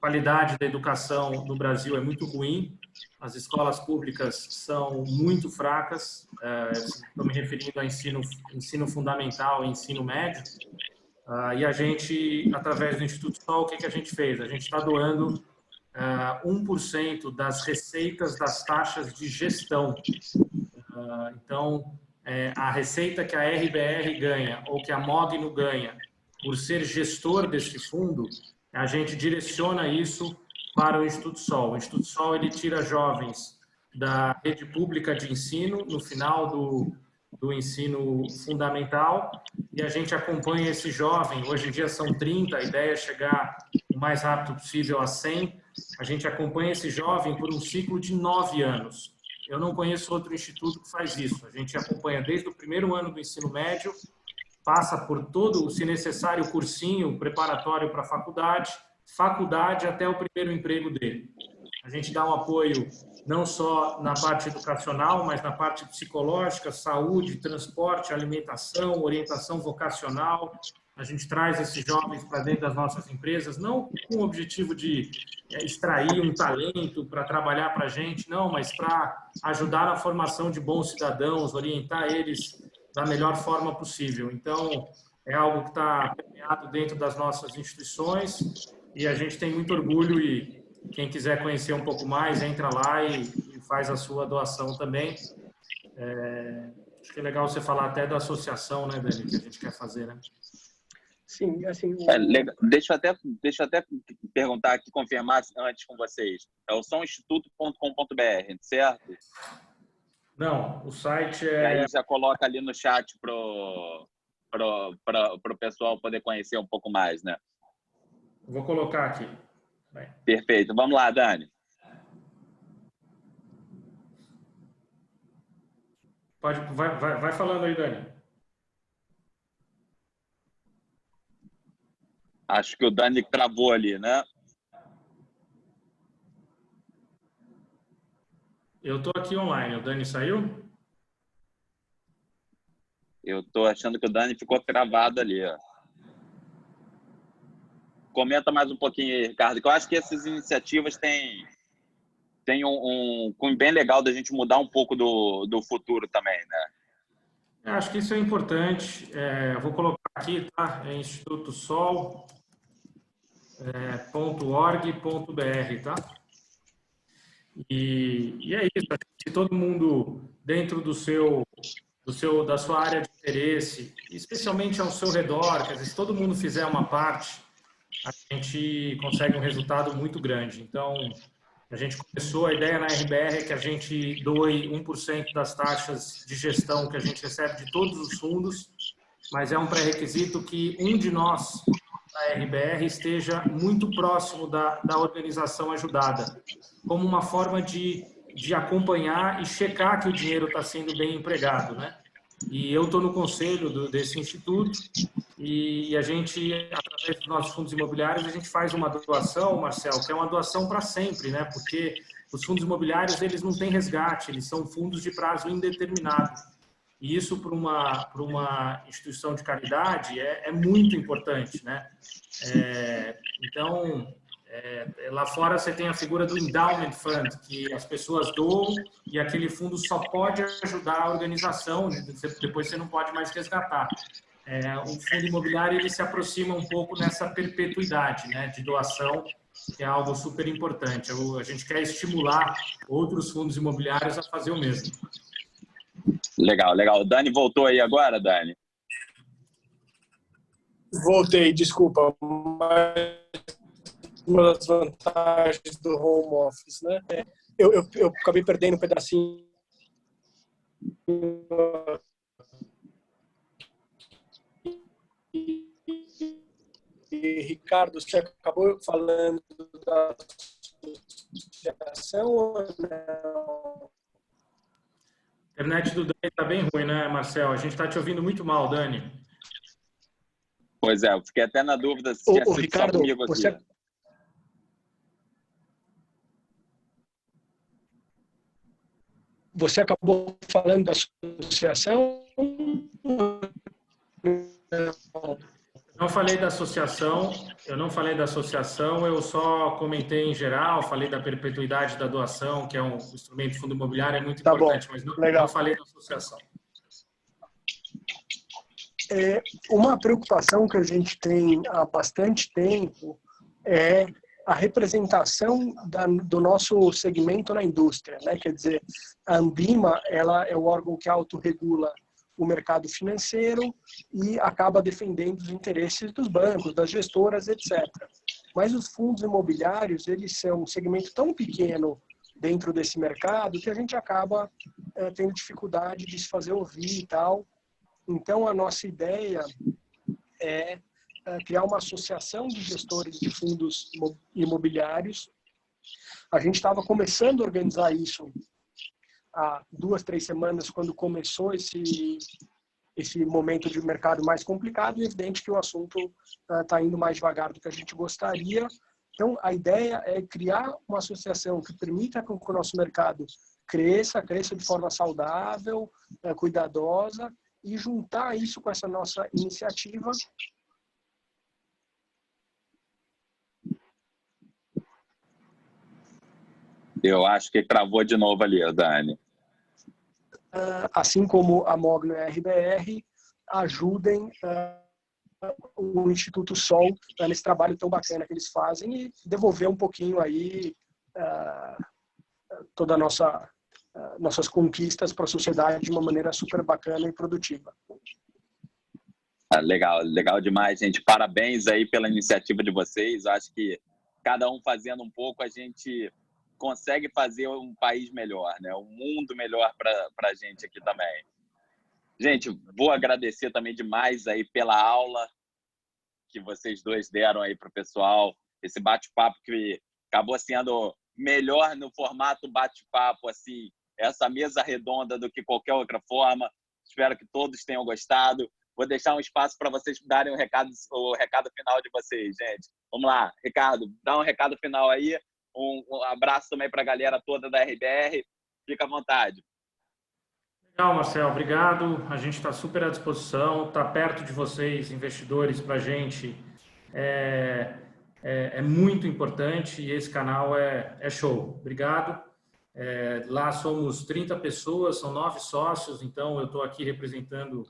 qualidade da educação no Brasil é muito ruim. As escolas públicas são muito fracas. Estou me referindo a ensino fundamental e ensino médio. E a gente, através do Instituto Sol, o que a gente fez? A gente está doando 1% das receitas das taxas de gestão. Então, a receita que a RBR ganha ou que a Mogno ganha por ser gestor desse fundo, a gente direciona isso para o Instituto Sol. O Instituto Sol ele tira jovens da rede pública de ensino no final do ensino fundamental e a gente acompanha esse jovem. Hoje em dia são 30, a ideia é chegar o mais rápido possível a 100. A gente acompanha esse jovem por um ciclo de 9 anos. Eu não conheço outro instituto que faz isso. A gente acompanha desde o primeiro ano do ensino médio, passa por todo, se necessário, cursinho preparatório para faculdade até o primeiro emprego dele. A gente dá um apoio não só na parte educacional, mas na parte psicológica, saúde, transporte, alimentação, orientação vocacional. A gente traz esses jovens para dentro das nossas empresas, não com o objetivo de extrair um talento para trabalhar para a gente, não, mas para ajudar na formação de bons cidadãos, orientar eles da melhor forma possível. Então, é algo que está permeado dentro das nossas instituições e a gente tem muito orgulho e quem quiser conhecer um pouco mais, entra lá e faz a sua doação também. Acho que é legal você falar até da associação, né, Dani, que a gente quer fazer, né? Sim, assim... Deixa eu até perguntar aqui, confirmar antes com vocês. É o sominstituto.com.br, certo? Não, o site é... E aí já coloca ali no chat pro pessoal poder conhecer um pouco mais, né? Vou colocar aqui. Perfeito. Vamos lá, Dani. Vai falando aí, Dani. Acho que o Dani travou ali, né? Eu estou aqui online. O Dani saiu? Eu estou achando que o Dani ficou travado ali, ó. Comenta mais um pouquinho aí, Ricardo, que eu acho que essas iniciativas têm um cunho bem legal da gente mudar um pouco do futuro também, né? Acho que isso é importante. Eu vou colocar aqui, tá? É institutosol.org.br, tá? E é isso. Se todo mundo dentro da sua área de interesse, especialmente ao seu redor, quer dizer, se todo mundo fizer uma parte, a gente consegue um resultado muito grande. Então, a gente começou, a ideia na RBR é que a gente doe 1% das taxas de gestão que a gente recebe de todos os fundos, mas é um pré-requisito que um de nós, da RBR, esteja muito próximo da organização ajudada, como uma forma de acompanhar e checar que o dinheiro está sendo bem empregado, né? E eu estou no conselho desse instituto e a gente, através dos nossos fundos imobiliários, a gente faz uma doação, Marcelo, que é uma doação para sempre, né? Porque os fundos imobiliários, eles não têm resgate, eles são fundos de prazo indeterminado. E isso, para uma instituição de caridade, é muito importante, né? Então, Lá fora você tem a figura do endowment fund, que as pessoas doam e aquele fundo só pode ajudar a organização, depois você não pode mais resgatar. O fundo imobiliário ele se aproxima um pouco nessa perpetuidade, né, de doação, que é algo super importante. A gente quer estimular outros fundos imobiliários a fazer o mesmo. Legal, legal. O Dani voltou aí agora, Dani? Voltei, desculpa. Mas uma das vantagens do home office, né? Eu acabei perdendo um pedacinho. E, Ricardo, você acabou falando da associação ou não? A internet do Dani está bem ruim, né, Marcel? A gente está te ouvindo muito mal, Dani. Pois é, eu fiquei até na dúvida se tinha sido Ricardo, só comigo aqui. Você acabou falando da associação? Não falei da associação, eu só comentei em geral, falei da perpetuidade da doação, que é um instrumento de fundo imobiliário, é muito importante, mas não falei da associação. Uma preocupação que a gente tem há bastante tempo é a representação do nosso segmento na indústria, né? Quer dizer, a Ambima, ela é o órgão que autorregula o mercado financeiro e acaba defendendo os interesses dos bancos, das gestoras, etc. Mas os fundos imobiliários, eles são um segmento tão pequeno dentro desse mercado que a gente acaba tendo dificuldade de se fazer ouvir e tal. Então, a nossa ideia é criar uma associação de gestores de fundos imobiliários. A gente estava começando a organizar isso há 2, 3 semanas, quando começou esse momento de mercado mais complicado, e é evidente que o assunto está indo mais devagar do que a gente gostaria. Então, a ideia é criar uma associação que permita que o nosso mercado cresça de forma saudável, cuidadosa, e juntar isso com essa nossa iniciativa. Eu acho que travou de novo ali, Dani. Assim como a Mogno e a RBR ajudem o Instituto Sol nesse trabalho tão bacana que eles fazem e devolver um pouquinho aí toda a nossas conquistas para a sociedade de uma maneira super bacana e produtiva. Legal, legal demais, gente. Parabéns aí pela iniciativa de vocês. Acho que cada um fazendo um pouco, a gente consegue fazer um país melhor, né? Um mundo melhor para a gente aqui também. Gente, vou agradecer também demais aí pela aula que vocês dois deram aí para o pessoal. Esse bate-papo que acabou sendo melhor no formato bate-papo, assim, essa mesa redonda do que qualquer outra forma. Espero que todos tenham gostado. Vou deixar um espaço para vocês darem o recado final de vocês, gente. Vamos lá, Ricardo, dá um recado final aí. Um abraço também para a galera toda da RBR. Fica à vontade. Legal, Marcel, obrigado. A gente está super à disposição, está perto de vocês, investidores, para a gente. É muito importante e esse canal é show. Obrigado. Lá somos 30 pessoas, são 9 sócios, então eu estou aqui representando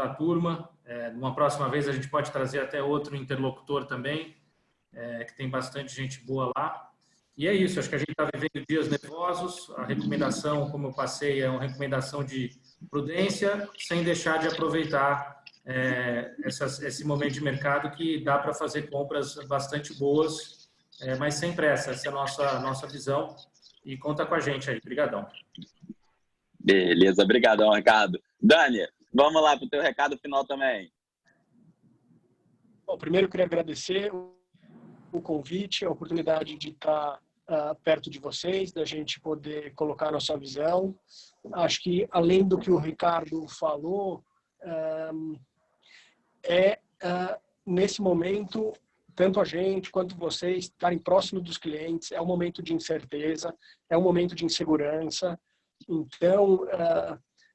a turma. Numa próxima vez a gente pode trazer até outro interlocutor também, que tem bastante gente boa lá. E é isso, acho que a gente está vivendo dias nervosos. A recomendação, como eu passei, é uma recomendação de prudência, sem deixar de aproveitar esse momento de mercado que dá para fazer compras bastante boas, mas sem pressa. Essa é a nossa visão. E conta com a gente aí. Obrigadão. Beleza, obrigadão, Ricardo. Dani, vamos lá para o teu recado final também. Bom, primeiro eu queria agradecer o convite, a oportunidade de estar perto de vocês, da gente poder colocar a nossa visão. Acho que, além do que o Ricardo falou, nesse momento, tanto a gente quanto vocês estarem próximos dos clientes, é um momento de incerteza, é um momento de insegurança. Então,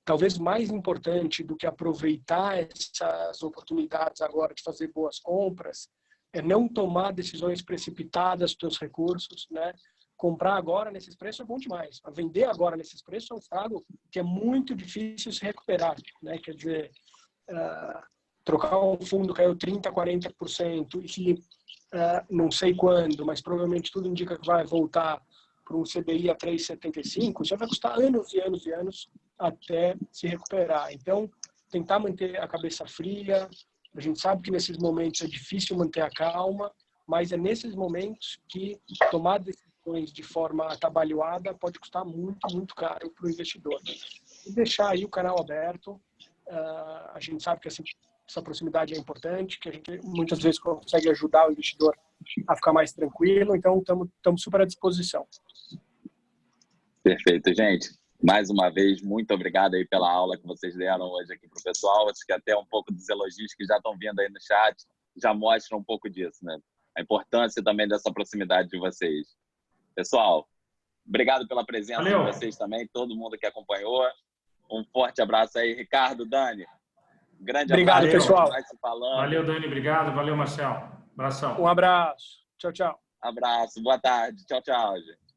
talvez mais importante do que aproveitar essas oportunidades agora de fazer boas compras, é não tomar decisões precipitadas dos seus recursos, né? Comprar agora nesses preços é bom demais. Vender agora nesses preços é um estado que é muito difícil se recuperar, né? Quer dizer, trocar um fundo caiu 30%, 40% e que não sei quando, mas provavelmente tudo indica que vai voltar para um CDI a 3,75, já vai custar anos e anos e anos até se recuperar. Então, tentar manter a cabeça fria. A gente sabe que nesses momentos é difícil manter a calma, mas é nesses momentos que tomar decisões de forma atabalhoada pode custar muito, muito caro para o investidor. E deixar aí o canal aberto. A gente sabe que essa proximidade é importante, que a gente muitas vezes consegue ajudar o investidor a ficar mais tranquilo. Então, estamos super à disposição. Perfeito, gente. Mais uma vez, muito obrigado aí pela aula que vocês deram hoje aqui para o pessoal. Acho que até um pouco dos elogios que já estão vindo aí no chat já mostram um pouco disso, né? A importância também dessa proximidade de vocês. Pessoal, obrigado pela presença de vocês também, todo mundo que acompanhou. Um forte abraço aí, Ricardo, Dani. Grande obrigado, abraço. pessoal. Vai se falando. Valeu, Dani. Obrigado. Valeu, Marcel. Abração. Um abraço. Tchau, tchau. Abraço. Boa tarde. Tchau, tchau, gente.